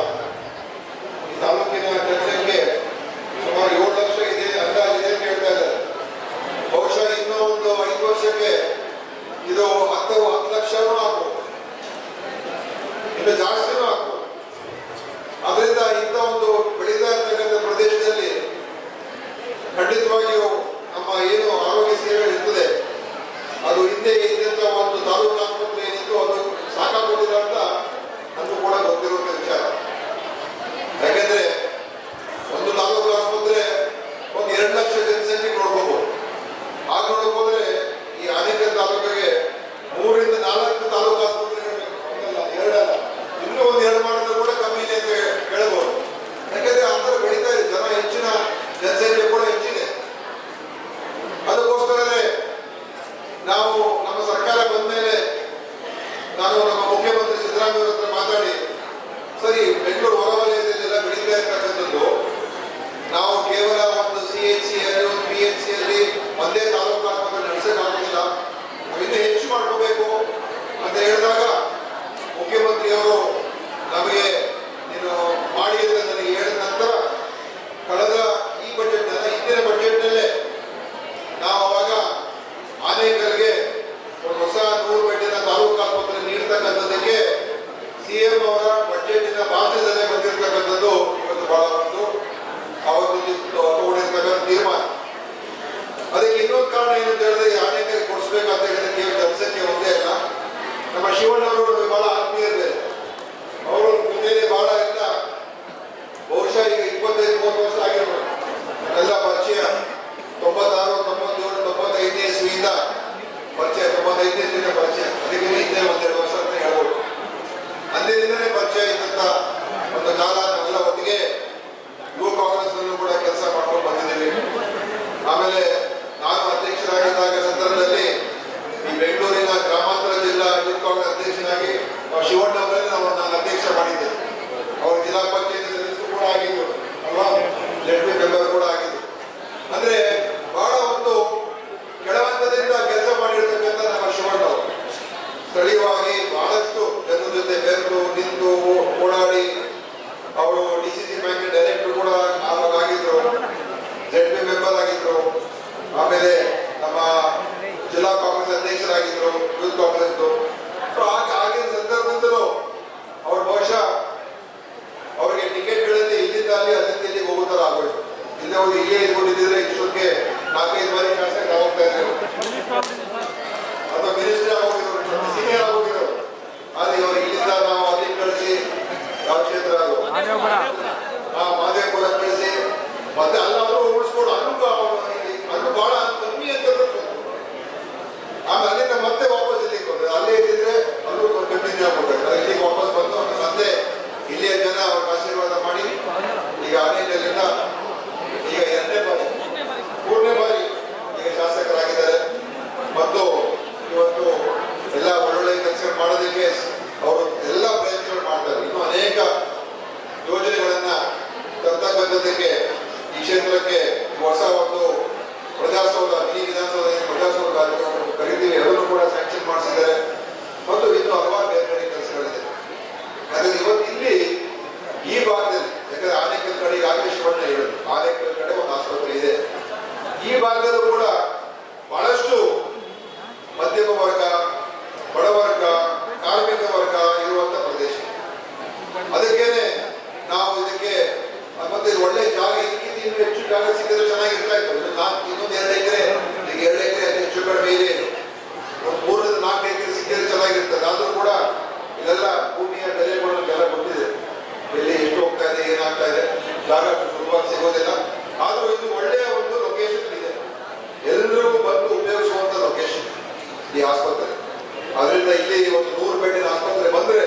ಅದರಿಂದ ಇಲ್ಲಿ ಒಂದು 100 ಬೆಡ್ಡಿನ ಆಸ್ಪತ್ರೆ ಬಂದ್ರೆ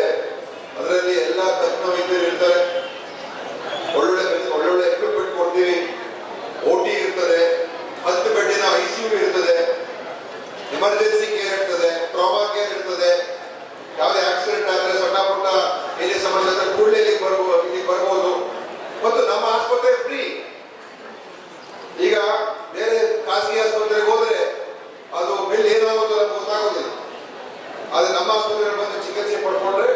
ಅದರಲ್ಲಿ ಎಲ್ಲ ತಜ್ಞ ವೈದ್ಯರು ಇರ್ತಾರೆ, ಒಳ್ಳೊಳ್ಳೆ ಎಕ್ವಿಪ್ಮೆಂಟ್ ಕೊಡ್ತೀವಿ, OT ಇರ್ತದೆ, 10 ಬೆಡ್ಡಿನ ICU ಇರ್ತದೆ, ಎಮರ್ಜೆನ್ಸಿ ಕೇರ್ ಇರ್ತದೆ, ಟ್ರಾಮಾ ಕೇರ್ ಇರ್ತದೆ. ಯಾವುದೇ ಆಕ್ಸಿಡೆಂಟ್ ಆದರೆ ಸಣ್ಣ ಪುಟ್ಟ ಏನೇ ಸಮಸ್ಯೆ ಆದರೆ ಕೂಡಲೇ ಇಲ್ಲಿ ಬರ್ಬೋದು. ಮತ್ತು ನಮ್ಮ ಆಸ್ಪತ್ರೆ ಫ್ರೀ. ಈಗ ಬೇರೆ ಖಾಸಗಿ ಆಸ್ಪತ್ರೆಗೆ ಹೋದ್ರೆ ಅದು ಬಿಲ್ ಏನಾಗೋದು ನಮ್ಗೆ ಗೊತ್ತಾಗೋದಿಲ್ಲ. ಆದ್ರೆ ನಮ್ಮ ಆಸ್ಪತ್ರೆಯಲ್ಲಿ ಬಂದು ಚಿಕಿತ್ಸೆ ಪಡ್ಕೊಂಡ್ರೆ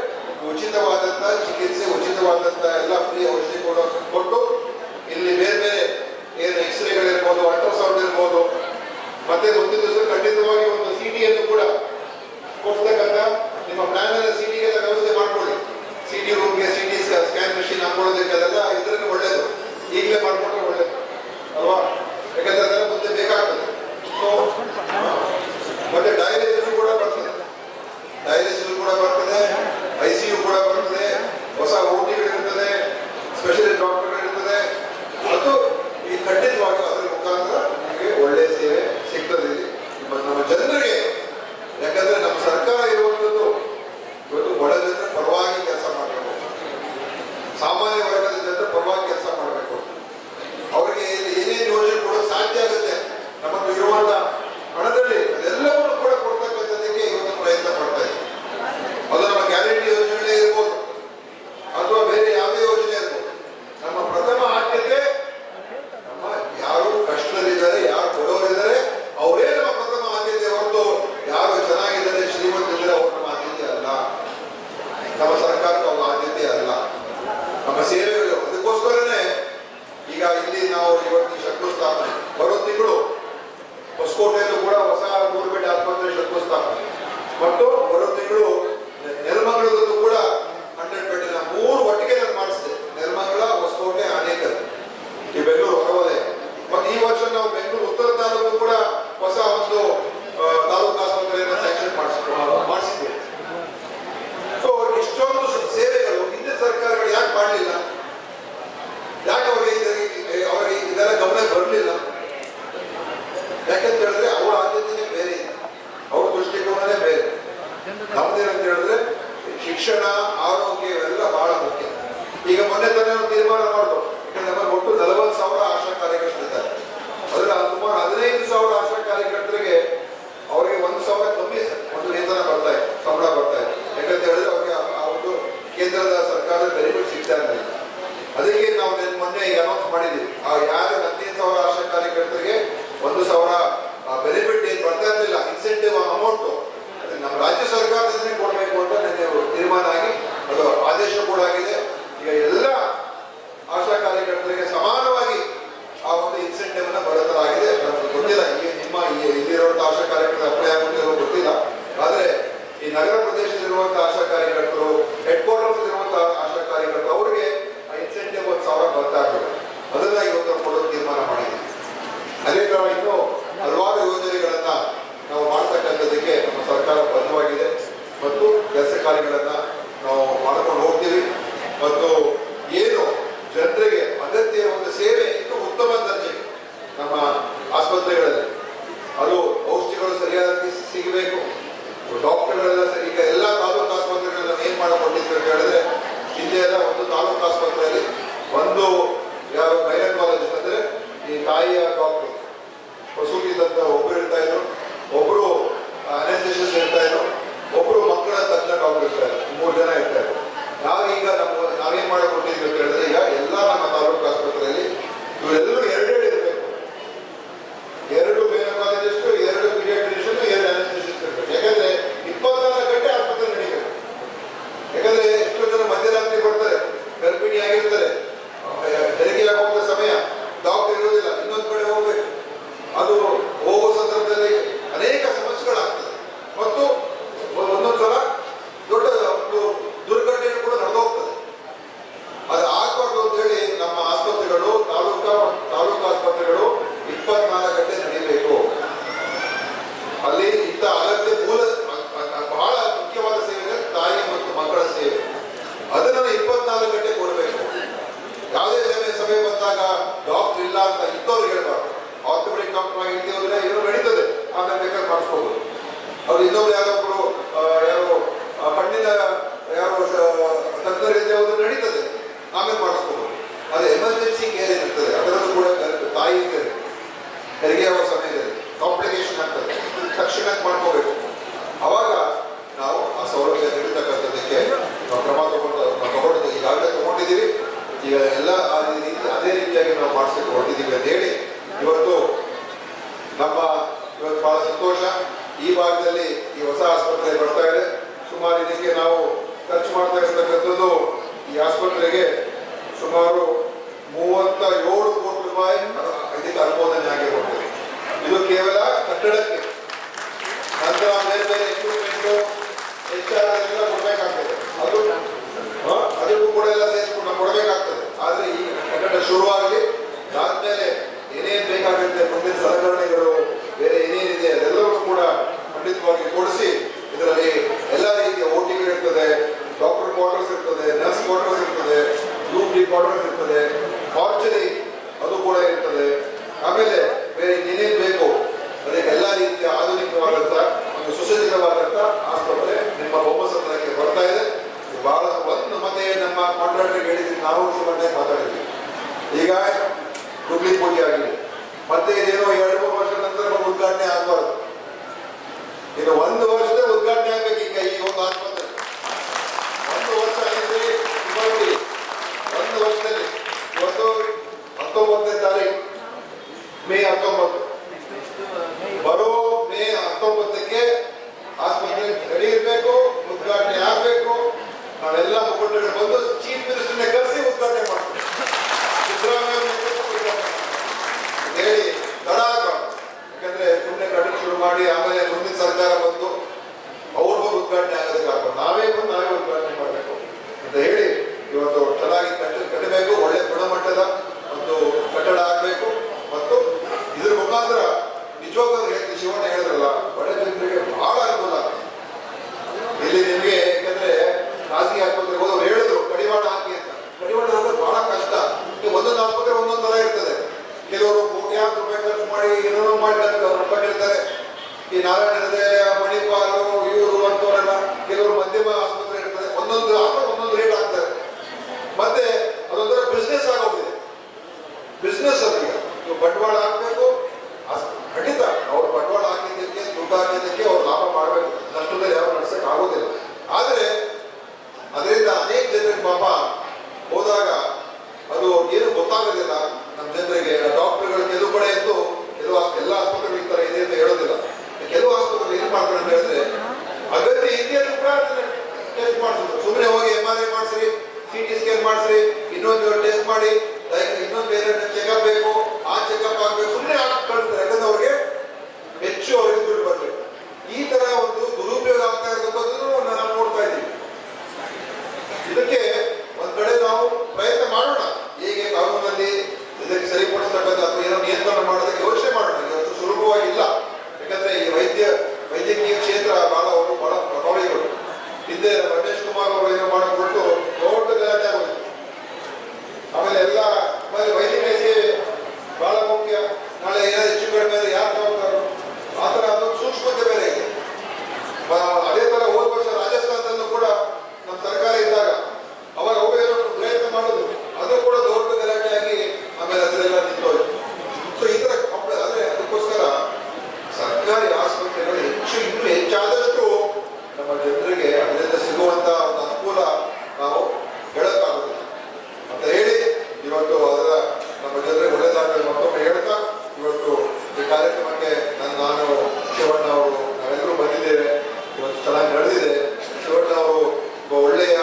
ಉಚಿತವಾದಂತ ಚಿಕಿತ್ಸೆ, ಉಚಿತವಾದಂತ ಎಲ್ಲ ಫ್ರೀ ಔಷಧಿ ಕೊಟ್ಟು ಇಲ್ಲಿ ಬೇರೆ ಬೇರೆ ಏನು ಎಕ್ಸ್ರೇಗಳಿರ್ಬೋದು, ಅಲ್ಟ್ರಾಸೌಂಡ್ ಇರ್ಬೋದು, ಮತ್ತೆ ಮುಂದಿನ ದಿವಸ ಖಂಡಿತವಾಗಿ ಒಂದು CTಯನ್ನು ಕೂಡ ಕೊಡ್ತಕ್ಕಂಥ ನಿಮ್ಮ ಪ್ಲಾನ್ ಅಲ್ಲಿ CTಗೆಲ್ಲ ವ್ಯವಸ್ಥೆ ಮಾಡ್ಕೊಳ್ಳಿ. CT ರೂಮ್ಗೆ CT ಸ್ಕ್ಯಾನ್ ಮೆಷಿನ್ ಹಾಕೊಳ್ಳೋದಕ್ಕೆ ಅದೆಲ್ಲ ಇದ್ರಲ್ಲಿ ಒಳ್ಳೇದು, ಈಗಲೇ ಮಾಡ್ಕೊಂಡ್ರೆ ಒಳ್ಳೇದು ಅಲ್ವಾ? ಯಾಕಂದ್ರೆ ಅದೆಲ್ಲ ಮುಂದೆ ಬೇಕಾಗ್ತದೆ. ಮತ್ತೆ ಡಯಾಲಿಸಿಸ್ ಕೂಡ ಬರ್ತದೆ, ICU ಕೂಡ ಬರ್ತದೆ, ಹೊಸ OTಗಳಿರ್ತದೆ, ಸ್ಪೆಷಲಿಸ್ಟ್ ಡಾಕ್ಟರ್ಗಳಿರ್ತದೆ. ಮತ್ತು ಈ ಖಂಡಿತವಾಗಿ ಅದರ ಮುಖಾಂತರ ನಮಗೆ ಒಳ್ಳೆಯ ಸೇವೆ ಸಿಗ್ತದೆ ನಮ್ಮ ಜನರಿಗೆ. ಯಾಕಂದ್ರೆ ನಮ್ಮ ಸರ್ಕಾರ ಇರುವಂಥದ್ದು ಇವತ್ತು ಬಡ ಜನರ ಪರವಾಗಿ ಕೆಲಸ ಮಾಡಬೇಕು, ಸಾಮಾನ್ಯ ವರ್ಗದ ಜನರ ಪರವಾಗಿ ಕೆಲಸ ಮಾಡಬೇಕು. ಅವರಿಗೆ ಏನೇನು ಯೋಜನೆ ಕೊಡೋಕೆ ಸಾಧ್ಯ ಆಗುತ್ತೆ ನಮ್ಮ ಇರುವಂತ ಹಣದಲ್ಲಿ ಅದೆಲ್ಲವನ್ನು ಕೂಡ ಕೊಡ್ತಕ್ಕಂಥದ್ದಕ್ಕೆ ಇವತ್ತು ಪ್ರಯತ್ನ ಪಡ್ತಾ ಇದ್ದೀವಿ. ಅದು ನಮ್ಮ ಗ್ಯಾರಂಟಿ ಯೋಜನೆ ಇರ್ಬೋದು ಅಥವಾ ಬೇರೆ ಯಾವುದೇ ಯೋಜನೆ ಇರ್ಬೋದು. ನಮ್ಮ ಪ್ರಥಮ ಆದ್ಯತೆ ನಮ್ಮ ಯಾರು ಕಷ್ಟದಲ್ಲಿದ್ದಾರೆ, ಯಾರು ಬಡವರಿದ್ದಾರೆ ಅವರೇ ನಮ್ಮ ಪ್ರಥಮ ಆದ್ಯತೆ ಹೊರತು ಯಾರು ಚೆನ್ನಾಗಿದ್ದಾರೆ, ಶ್ರೀಮಂತರಿದ್ದಾರೆ ಅವ್ರ ನಮ್ಮ ಆದ್ಯತೆ ಅಲ್ಲ, ನಮ್ಮ ಸರ್ಕಾರಕ್ಕೆ ಅವ್ರ ಆದ್ಯತೆ ಅಲ್ಲ. ನಮ್ಮ ಸೇವೆಗಳು ಅದಕ್ಕೋಸ್ಕರನೇ ಈಗ ಇಲ್ಲಿ ನಾವು ಇವತ್ತು ಶಂಕುಸ್ಥಾಪನೆ, ಬರೋ ತಿಂಗಳು ಹೊಸಕೋಟೆಯಲ್ಲೂ ಕೂಡ ಹೊಸ 100 ಬೆಡ್ ಆಸ್ಪತ್ರೆ ಶಂಕುಸ್ಥಾಪನೆ, ಮತ್ತು ಬರೋ ತಿಂಗಳು ನೆಲಮಂಗಲದಲ್ಲೂ ಕೂಡ 100 ಬೆಡ್ಡಿನ 3 ಒಟ್ಟಿಗೆ ನಾನು ಮಾಡಿಸಿದೆ. ನೆಲಮಂಗಲ, ಹೊಸಕೋಟೆ, ಆನೇಕಲ್, ಈ ಬೆಂಗಳೂರು ಹೊರವಲಯ. ಮತ್ತು ಈ ವರ್ಷ ನಾವು ಬೆಂಗಳೂರು ಉತ್ತರ ತಾಲೂಕು ಕೂಡ ಹೊಸ ಒಂದು ತಾಲೂಕು ಆಸ್ಪತ್ರೆಯನ್ನು ಸ್ಯಾಂಕ್ಷನ್ ಮಾಡಿಸಿದ್ದೇವೆ. ಸೊ ಇಷ್ಟೊಂದು ಸೇವೆಗಳು ಹಿಂದೆ ಸರ್ಕಾರಗಳು ಯಾಕೆ ಮಾಡಲಿಲ್ಲ? ಯಾಕೆ ಅವರಿಗೆ ಇದೆಲ್ಲ ಗಮನ ಬರಲಿಲ್ಲ? ಯಾಕಂತ ಹೇಳಿದ್ರೆ ಅವರ ಆದ್ಯತೆನೇ ಬೇರೆ, ಅವ್ರ ದೃಷ್ಟಿಕೋನನೇ ಬೇರೆ. ನಮ್ದೇನಂತ ಹೇಳಿದ್ರೆ ಶಿಕ್ಷಣ, ಆರೋಗ್ಯ ಇವೆಲ್ಲ ಬಹಳ ಮುಖ್ಯ. ಈಗ ಮೊನ್ನೆ ತಾನೇ ನಾವು ತೀರ್ಮಾನ ಮಾಡೋದು, ಯಾಕಂದ್ರೆ ನಮಗೆ ಒಟ್ಟು 40,000 ಆಶಾ ಕಾರ್ಯಕರ್ತರಿದ್ದಾರೆ. ಅದರ ಸುಮಾರು 15,000 ಆಶಾ ಕಾರ್ಯಕರ್ತರಿಗೆ ಅವರಿಗೆ 1,000 ಕಮ್ಮಿ ಒಂದು ವೇತನ ಬರ್ತಾ ಇದೆ, ಸಂಬಳ ಬರ್ತಾ ಇದೆ. ಯಾಕಂತ ಹೇಳಿದ್ರೆ ಅವ್ರಿಗೆ ಆ ಒಂದು ಕೇಂದ್ರದ ಸರ್ಕಾರದ ಬೆನಿಫಿಟ್ ಸಿಗ್ತಾ ಇರಲಿಲ್ಲ. ಅದಕ್ಕೆ ನಾವು ಮೊನ್ನೆ ಈಗ ಅನೌನ್ಸ್ ಮಾಡಿದ್ವಿ, ಯಾರು 15,000 ಆಶಾ ಕಾರ್ಯಕರ್ತರಿಗೆ 1,000 ಬೆನಿಫಿಟ್ ಏನು ಬರ್ತಾ ಇರಲಿಲ್ಲ, ಇನ್ಸೆಂಟಿವ್ ಅಮೌಂಟ್ ನಮ್ಮ ರಾಜ್ಯ ಸರ್ಕಾರದಿಂದಲೇ ಕೊಡಬೇಕು ಅಂತ ತೀರ್ಮಾನ ಆಗಿ ಅದು ಆದೇಶ ಕೂಡ ಆಗಿದೆ. ಈಗ ಎಲ್ಲ ಆಶಾ ಕಾರ್ಯಕರ್ತರಿಗೆ ಸಮಾನವಾಗಿ ಆ ಒಂದು ಇನ್ಸೆಂಟಿವ್ ಅನ್ನ ಬರಲಾಗಿದೆ. ನಮ್ಗೆ ಗೊತ್ತಿಲ್ಲ ಈಗ ನಿಮ್ಮ ಇಲ್ಲಿರುವಂತಹ ಆಶಾ ಕಾರ್ಯಕರ್ತರು ಅಪ್ಲೈ ಆಗುತ್ತಿರೋ ಗೊತ್ತಿಲ್ಲ. ಆದ್ರೆ ಈ ನಗರ ಪ್ರದೇಶದಲ್ಲಿರುವಂತಹ ಆಶಾ ಕಾರ್ಯಕರ್ತರು, ಹೆಡ್ ಕ್ವಾರ್ಟರ್ಸ್ ಇರುವಂತಹ ಆಶಾ ಕಾರ್ಯಕರ್ತರು ಅವರಿಗೆ ಆ ಇನ್ಸೆಂಟಿವ್ 1,000 ಬರ್ತಾ ಇರಬೇಕು. ಅದನ್ನ ಇವತ್ತು ಕೊಡೋದು ತೀರ್ಮಾನ ಮಾಡಿದ್ದೀವಿ. ಅದೇ ತರ ಇನ್ನು ಹಲವಾರು ಯೋಜನೆಗಳನ್ನ ನಾವು ಮಾಡ್ತಕ್ಕಂಥದ್ದಕ್ಕೆ ನಮ್ಮ ಸರ್ಕಾರ ಬದ್ಧವಾಗಿದೆ ಮತ್ತು ಕೆಲಸ ಕಾರ್ಯಗಳನ್ನ ನಾವು ಮಾಡ್ಕೊಂಡು ಹೋಗ್ತೀವಿ. ಮತ್ತು ಏನು ಜನರಿಗೆ ಅಗತ್ಯ ಒಂದು ಸೇವೆ ಇನ್ನೂ ಉತ್ತಮ ದರ್ಜೆಗೆ ನಮ್ಮ ಆಸ್ಪತ್ರೆಗಳಲ್ಲಿ ಅದು ಔಷಧಿಗಳು ಸರಿಯಾದ ಸಿಗಬೇಕು, ಡಾಕ್ಟರ್ಗಳೆಲ್ಲ ಸರಿ. ಈಗ ಎಲ್ಲ ತಾಲೂಕು ಆಸ್ಪತ್ರೆಗಳನ್ನ ಏನ್ ಮಾಡಿಕೊಂಡಿದ್ವಿ ಅಂತ ಹೇಳಿದ್ರೆ, ಹಿಂದೆ ಎಲ್ಲ ಒಂದು ತಾಲೂಕು ಆಸ್ಪತ್ರೆಯಲ್ಲಿ ಒಂದು ಯಾರು ಗೈನಕಾಲಜಿಸ್ಟ್ ಅಂದ್ರೆ ಈ ತಾಯಿಯ ಡಾಕ್ಟರ್ ಪ್ರಸೂತಿದಂತ ಒಬ್ರು ಇರ್ತಾ ಇದ್ರು, ಒಬ್ರು ಅನೆಸ್ಥೆಸಿಸ್ಟ್ ಇರ್ತಾ ಇದ್ರು, ಒಬ್ರು ಮಕ್ಕಳ ತಜ್ಞ ಡಾಕ್ಟರ್ ಇರ್ತಾ ಇದ್ರು. ಈಗ ಗುಡ್ಲಿ ಪೂಜೆ ಆಗಿದೆ, ಮತ್ತೆ ಇದೇನೋ 2-3 ವರ್ಷದ ನಂತರ ಉದ್ಘಾಟನೆ ಆಗಬಾರ್ದು. ಇನ್ನು 1 ವರ್ಷದ ಉದ್ಘಾಟನೆ ಆಗ್ಬೇಕು. ಈಗ ಈ ಒಂದು ಆಸ್ಪತ್ರೆ 1 ವರ್ಷ ಆಗಿದ್ರೆ 1 ವರ್ಷದಲ್ಲಿ ಇವತ್ತು 19ನೇ ತಾರೀಕು ಮೇ 19, ಬರೋ ಮೇ 19ಕ್ಕೆ ಆಸ್ಪತ್ರೆ ರೆಡಿ ಇರಬೇಕು, ಉದ್ಘಾಟನೆ ಆಗಬೇಕು. ನಾವೆಲ್ಲ ಮುಖಂಡರು ಬಂದು ಚೀಫ್ ಮಿನಿಸ್ಟರ್ನೇ ಕರೆಸಿ ಉದ್ಘಾಟನೆ ಮಾಡ್ತೀವಿ. ಸಿದ್ದರಾಮಯ್ಯ ಹೇಳಿ ತಡ ಆಗಬಾರ್ದು. ಯಾಕಂದ್ರೆ ಸುಮ್ಮನೆ ಕಡೆ ಶುರು ಮಾಡಿ ಆಮೇಲೆ ಮುಂದಿನ ಸರ್ಕಾರ ಬಂದು ಅವ್ರ ಬಂದು ಉದ್ಘಾಟನೆ ಆಗೋದಕ್ಕೆ ಆಗ್ಬಾರ್ದು. ನಾವೇ ಉದ್ಘಾಟನೆ ಮಾಡಬೇಕು ಅಂತ ಹೇಳಿ ಇವತ್ತು ಚೆನ್ನಾಗಿ ಕಟ್ಟಬೇಕು. ಒಳ್ಳೆ ಗುಣಮಟ್ಟದ ಒಂದು ಕಟ್ಟಡ ಆಗಬೇಕು. ಮತ್ತು ಇದ್ರ ಮುಖಾಂತರ ನಿಜವಾಗ್ಲೂ ಹೇಳ್ತೀವಿ, ಶಿವಣ್ಣ ಹೇಳಿದ್ರಲ್ಲ, ಬಡ ಜನರಿಗೆ ಬಹಳ ಅನುಕೂಲ ಆಗುತ್ತೆ. ಇಲ್ಲಿ ನಿಮಗೆ ಯಾಕಂದ್ರೆ ಖಾಸಗಿ ಆಸ್ಪತ್ರೆಗೆ ಹೋದವ್ರು ಹೇಳಿದ್ರು ಕಡಿವಾಣ ಹಾಕಿ ಅಂತ. ಕಡಿವಾಣ ಹಾಕೋದು ಬಹಳ ಕಷ್ಟ. ಒಂದೊಂದು ಆಸ್ಪತ್ರೆ ಒಂದೊಂದು ತರ ಇರ್ತದೆ. ಕೆಲವರು ಕೋಟ್ಯಾಂತರ ರೂಪಾಯಿ ಖರ್ಚು ಮಾಡಿ ಏನೋ ಮಾಡಿ ಕಂಡಿರ್ತಾರೆ. ಈ ನಾರಾಯಣದೇ, ಮಣಿಪಾಲು, ಇವರು ಅಂತವರೆಲ್ಲ ಕೆಲವರು ಮಧ್ಯಮ ಆಸ್ಪತ್ರೆ ಇರ್ತದೆ. ಒಂದೊಂದು ಆಸ್ಪತ್ರೆ ಒಂದೊಂದು ರೇಟ್ ಆಗ್ತಾರೆ. ಮತ್ತೆ ಅದೊಂಥರ ಬಿಸ್ನೆಸ್ ಆಗೋಗಿದೆ. ಬಿಸ್ನೆಸ್ ಅದಕ್ಕೆ ಬಂಡವಾಳ ಹಾಕಬೇಕು. ಖಂಡಿತ ಅವ್ರು ಬಂಡವಾಳ ಹಾಕಿದ್ದಕ್ಕೆ, ದುಡ್ಡು ಹಾಕಿದ್ದಕ್ಕೆ ಅವ್ರು ಲಾಭ ಮಾಡಬೇಕು. ನಷ್ಟದಲ್ಲಿ ಯಾರು ನಡೆಸಕ್ಕೆ ಆಗೋದಿಲ್ಲ. ಆದರೆ ಅದರಿಂದ ಅನೇಕ ಜನರಿಗೆ ಪಾಪ ಹೋದಾಗ ಅದು ಏನು ಗೊತ್ತಾಗೋದಿಲ್ಲ ನಮ್ಮ ಜನರಿಗೆ. ಡಾಕ್ಟರ್ಗಳು ಕೆಲವು ಕಡೆ ಇದ್ದು ಎಲ್ಲ ಆಸ್ಪತ್ರೆಗಳು ಈ ಥರ ಇದೆ ಅಂತ ಹೇಳೋದಿಲ್ಲ. ಕೆಲವು ಆಸ್ಪತ್ರೆ ಏನು ಮಾಡ್ತಾರೆ ಅಂತ ಹೇಳಿದ್ರೆ ಅಗತ್ಯ ಇದೆಯಲ್ಲೂ ಕೂಡ ಟೆಸ್ಟ್ ಮಾಡಿಸಿದ್ರು. ಸುಮ್ಮನೆ ಹೋಗಿ MRI ಮಾಡಿಸ್ರಿ, CT ಸ್ಕ್ಯಾನ್ ಮಾಡಿಸ್ರಿ, ಇನ್ನೊಂದು ಟೆಸ್ಟ್ ಮಾಡಿ, ಇನ್ನೊಂದು ಬೇರೆ ಚೆಕಪ್ ಬೇಕು, ಆ ಚೆಕಪ್ ಆಗಬೇಕು, ಸುಮ್ಮನೆ ಕಳಿಸ್ತಾರೆ. ಯಾಕಂದ್ರೆ ಅವ್ರಿಗೆ ಹೆಚ್ಚು ಅವರಿಗೆ ದುಡ್ಡು ಬರಬೇಕು. ಈ ತರ ಒಂದು ದುರುಪಯೋಗ ಆಗ್ತಾ ಇರೋದನ್ನು ನಾವು ನೋಡ್ತಾ ಇದ್ದೀವಿ. ಇದಕ್ಕೆ ಒಂದ್ ಕಡೆ ನಾವು ಪ್ರಯತ್ನ ಮಾಡೋಣ. ಹೇಗೆ ಕಾನೂನಲ್ಲಿ ಇದಕ್ಕೆ ಸರಿಪಡಿಸ್ತಕ್ಕಂಥ ಅಥವಾ ಏನೋ ನಿಯಂತ್ರಣ ಮಾಡೋದಕ್ಕೆ ಯೋಚನೆ ಮಾಡೋಣ. ಇವತ್ತು ಸುಲಭವಾಗಿಲ್ಲ. ಯಾಕಂದ್ರೆ ಈ ವೈದ್ಯಕೀಯ ಕ್ಷೇತ್ರ ಬಹಳ ಪ್ರಭಾವಿಗಳು. ಹಿಂದೆ ರಮೇಶ್ ಕುಮಾರ್ ಅವರು ಏನೋ ಮಾಡಿಕೊಟ್ಟು ದೊಡ್ಡ ಗಲಾಟೆ ಆಗೋದು. ಆಮೇಲೆ ವೈದ್ಯಕೀಯ ಸೇವೆ ಬಹಳ ಮುಖ್ಯ. ನಾಳೆ ಏನಾದ್ರು ಹೆಚ್ಚು ಕಡಿಮೆ ಯಾರು ತಗೋತಾರೋ ಆ ಥರ ಅದೊಂದು ಸೂಕ್ಷ್ಮತೆ ಬೇರೆ ಇದೆ. ಅದೇ ತರ ಹೋದ ವರ್ಷ ರಾಜಸ್ಥಾನದಲ್ಲೂ ಕೂಡ ನಮ್ಮ ಸರ್ಕಾರ ಇದ್ದಾಗ ಅವಾಗ ಅವರು ಪ್ರಯತ್ನ ಮಾಡೋದು, ಅದು ಕೂಡ ದೊಡ್ಡ ಗಲಾಟೆಯಾಗಿ ಆಮೇಲೆ ಅದರೆಲ್ಲ ನಿಂತೋಯ್ತು. ಸೊ ಈ ತರ ಅಂದ್ರೆ ಅದಕ್ಕೋಸ್ಕರ ಸರ್ಕಾರಿ ಆಸ್ಪತ್ರೆಗಳು ಇನ್ನೂ ಹೆಚ್ಚಾದಷ್ಟು ನಮ್ಮ ಜನರಿಗೆ ಅದರಿಂದ ಸಿಗುವಂತ ಒಂದು ಅನುಕೂಲ ನಾವು ಹೇಳಕ್ಕಾಗುದಿಲ್ಲ ಅಂತ ಹೇಳಿ ಇವತ್ತು ಅದರ ನಮ್ಮ ಜನರಿಗೆ ಒಳ್ಳೆದಾಗಲಿ ಮತ್ತೊಮ್ಮೆ ಹೇಳ್ತಾ ಇವತ್ತು ಈ ಕಾರ್ಯಕ್ರಮಕ್ಕೆ ನಾನು ಶಿವಣ್ಣ ಅವರು ನಾವೆಲ್ಲರೂ ಬಂದಿದ್ದೇವೆ. ಇವತ್ತು ಚೆನ್ನಾಗಿ ನಡೆದಿದೆ. ಶಿವಣ್ಣ ಅವರು ಒಬ್ಬ ಒಳ್ಳೆಯ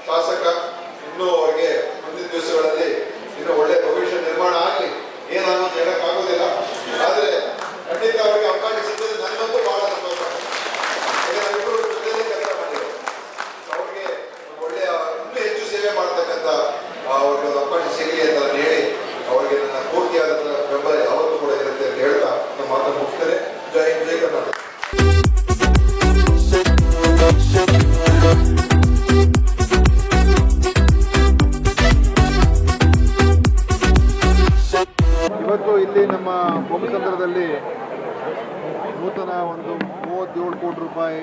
ಶಾಸಕ. ಇನ್ನೂ ಅವರಿಗೆ ಮುಂದಿನ ದಿವಸಗಳಲ್ಲಿ ಇನ್ನೂ ಒಳ್ಳೆಯ ಭವಿಷ್ಯ ನಿರ್ಮಾಣ ಆಗಲಿ. ಏನಾಗೋದು ಹೇಳಕ್ಕಾಗೋದಿಲ್ಲ. ಆದರೆ ಖಂಡಿತ ಅವರಿಗೆ ಅವಕಾಶ ಸಿಕ್ಕಿದ್ರೆ ನನ್ನಂತೂ ಬಹಳ ಸಂತೋಷ. ನಾವಿಬ್ಬರು ಜೊತೆಯಲ್ಲಿ ಕೆಲಸ ಮಾಡಿದ್ದೇವೆ. ಅವ್ರಿಗೆ ಒಳ್ಳೆಯ ಇನ್ನೂ ಹೆಚ್ಚು ಸೇವೆ ಮಾಡತಕ್ಕಂಥ ಅವ್ರಿಗೆ ಒಂದು ಅವಕಾಶ ಸಿಗಲಿ ಅಂತ ನಾನು ಹೇಳಿ ಅವರಿಗೆ ನನ್ನ ಪೂರ್ತಿಯಾದಂಥ ಬೆಂಬಲ ಯಾವತ್ತೂ ಕೂಡ ಇರುತ್ತೆ ಅಂತ ಹೇಳ್ತಾ ನಮ್ಮ ಮಾತನ್ನು ಮುಗಿಸ್ತೇನೆ. ಜೈ ಹಿಂದ್, ಜೈ ಕರ್ನಾಟಕ. ಇವತ್ತು ಇಲ್ಲಿ ನಮ್ಮ ಬೊಮ್ಮಸಂದ್ರದಲ್ಲಿ ನೂತನ ಒಂದು 37 ಕೋಟಿ ರೂಪಾಯಿ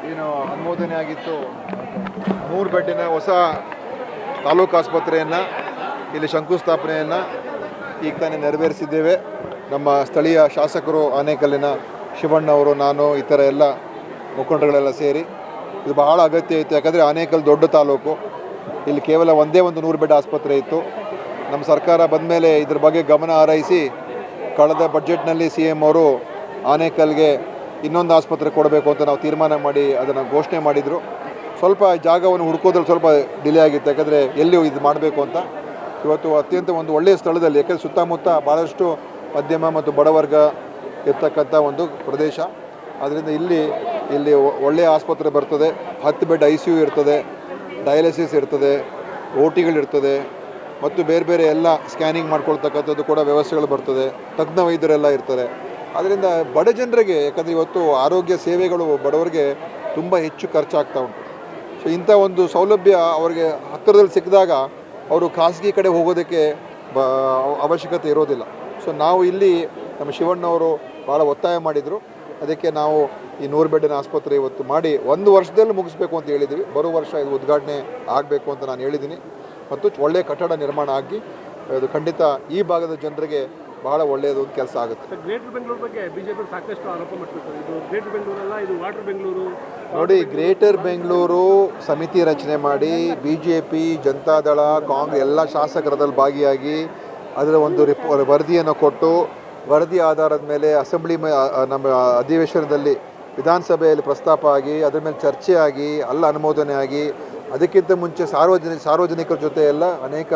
ಏನು ಅನುಮೋದನೆ ಆಗಿತ್ತು 100 ಬೆಡ್ಡಿನ ಹೊಸ ತಾಲೂಕು ಆಸ್ಪತ್ರೆಯನ್ನು ಇಲ್ಲಿ ಶಂಕುಸ್ಥಾಪನೆಯನ್ನು ಈಗ ತಾನೇ ನೆರವೇರಿಸಿದ್ದೇವೆ. ನಮ್ಮ ಸ್ಥಳೀಯ ಶಾಸಕರು ಆನೇಕಲ್ಲಿನ ಶಿವಣ್ಣ ಅವರು, ನಾನು, ಈ ಥರ ಎಲ್ಲ ಮುಖಂಡಗಳೆಲ್ಲ ಸೇರಿ ಇದು ಬಹಳ ಅಗತ್ಯ ಇತ್ತು. ಯಾಕಂದರೆ ಆನೇಕಲ್ ದೊಡ್ಡ ತಾಲೂಕು. ಇಲ್ಲಿ ಕೇವಲ ಒಂದೇ ಒಂದು 100 ಬೆಡ್ ಆಸ್ಪತ್ರೆ ಇತ್ತು. ನಮ್ಮ ಸರ್ಕಾರ ಬಂದ ಮೇಲೆ ಇದ್ರ ಬಗ್ಗೆ ಗಮನ ಹಾರೈಸಿ ಕಳೆದ ಬಡ್ಜೆಟ್ನಲ್ಲಿ CM ಅವರು ಆನೇಕಲ್ಗೆ ಇನ್ನೊಂದು ಆಸ್ಪತ್ರೆ ಕೊಡಬೇಕು ಅಂತ ನಾವು ತೀರ್ಮಾನ ಮಾಡಿ ಅದನ್ನು ಘೋಷಣೆ ಮಾಡಿದರು. ಸ್ವಲ್ಪ ಜಾಗವನ್ನು ಹುಡುಕೋದ್ರಲ್ಲಿ ಸ್ವಲ್ಪ ಡಿಲೇ ಆಗಿತ್ತು. ಯಾಕಂದರೆ ಎಲ್ಲಿ ಇದು ಮಾಡಬೇಕು ಅಂತ ಇವತ್ತು ಅತ್ಯಂತ ಒಂದು ಒಳ್ಳೆಯ ಸ್ಥಳದಲ್ಲಿ, ಯಾಕಂದರೆ ಸುತ್ತಮುತ್ತ ಭಾಳಷ್ಟು ಮಧ್ಯಮ ಮತ್ತು ಬಡವರ್ಗ ಇರ್ತಕ್ಕಂಥ ಒಂದು ಪ್ರದೇಶ. ಆದ್ದರಿಂದ ಇಲ್ಲಿ ಒಳ್ಳೆಯ ಆಸ್ಪತ್ರೆ ಬರ್ತದೆ. 10 ಬೆಡ್ ICU ಇರ್ತದೆ, ಡಯಾಲಿಸಿಸ್ ಇರ್ತದೆ, OTಗಳಿರ್ತದೆ ಮತ್ತು ಬೇರೆ ಬೇರೆ ಎಲ್ಲ ಸ್ಕ್ಯಾನಿಂಗ್ ಮಾಡ್ಕೊಳ್ತಕ್ಕಂಥದ್ದು ಕೂಡ ವ್ಯವಸ್ಥೆಗಳು ಬರ್ತದೆ. ತಜ್ಞ ವೈದ್ಯರೆಲ್ಲ ಇರ್ತಾರೆ. ಆದ್ದರಿಂದ ಬಡ ಜನರಿಗೆ, ಯಾಕಂದರೆ ಇವತ್ತು ಆರೋಗ್ಯ ಸೇವೆಗಳು ಬಡವರಿಗೆ ತುಂಬ ಹೆಚ್ಚು ಖರ್ಚಾಗ್ತಾ ಉಂಟು. ಸೊ ಇಂಥ ಒಂದು ಸೌಲಭ್ಯ ಅವರಿಗೆ ಹತ್ತಿರದಲ್ಲಿ ಸಿಕ್ಕಿದಾಗ ಅವರು ಖಾಸಗಿ ಕಡೆ ಹೋಗೋದಕ್ಕೆ ಅವಶ್ಯಕತೆ ಇರೋದಿಲ್ಲ. ಸೊ ನಾವು ಇಲ್ಲಿ ನಮ್ಮ ಶಿವಣ್ಣವರು ಭಾಳ ಒತ್ತಾಯ ಮಾಡಿದರು. ಅದಕ್ಕೆ ನಾವು ಈ 100 ಬೆಡ್ಡಿನ ಆಸ್ಪತ್ರೆ ಇವತ್ತು ಮಾಡಿ 1 ವರ್ಷದಲ್ಲಿ ಮುಗಿಸ್ಬೇಕು ಅಂತ ಹೇಳಿದ್ದೀವಿ. ಬರೋ ವರ್ಷ ಇದು ಉದ್ಘಾಟನೆ ಆಗಬೇಕು ಅಂತ ನಾನು ಹೇಳಿದ್ದೀನಿ. ಮತ್ತು ಒಳ್ಳೆಯ ಕಟ್ಟಡ ನಿರ್ಮಾಣ ಆಗಿ ಇದು ಖಂಡಿತ ಈ ಭಾಗದ ಜನರಿಗೆ ಬಹಳ ಒಳ್ಳೆಯದು ಒಂದು ಕೆಲಸ ಆಗುತ್ತೆ. ಗ್ರೇಟರ್ ಬೆಂಗಳೂರು ಬಗ್ಗೆ ಬಿಜೆಪಿ ಸಾಕಷ್ಟು ಆರೋಪ ಮಾಡ್ತಿರ್ತಾರೆ. ಇದು ಗ್ರೇಟರ್ ಬೆಂಗಳೂರಲ್ಲ, ಇದು ವಾಟರ್ ಬೆಂಗಳೂರು. ನೋಡಿ, ಗ್ರೇಟರ್ ಬೆಂಗಳೂರು ಸಮಿತಿ ರಚನೆ ಮಾಡಿ BJP, ಜನತಾದಳ, ಕಾಂಗ್ರೆಸ್ ಎಲ್ಲ ಶಾಸಕರದಲ್ಲಿ ಭಾಗಿಯಾಗಿ ಅದರ ಒಂದು ವರದಿಯನ್ನು ಕೊಟ್ಟು ವರದಿ ಆಧಾರದ ಮೇಲೆ ನಮ್ಮ ಅಧಿವೇಶನದಲ್ಲಿ ವಿಧಾನಸಭೆಯಲ್ಲಿ ಪ್ರಸ್ತಾಪ ಆಗಿ ಅದರ ಮೇಲೆ ಚರ್ಚೆ ಆಗಿ ಅಲ್ಲ ಅನುಮೋದನೆ ಆಗಿ ಅದಕ್ಕಿಂತ ಮುಂಚೆ ಸಾರ್ವಜನಿಕರ ಜೊತೆ ಎಲ್ಲ ಅನೇಕ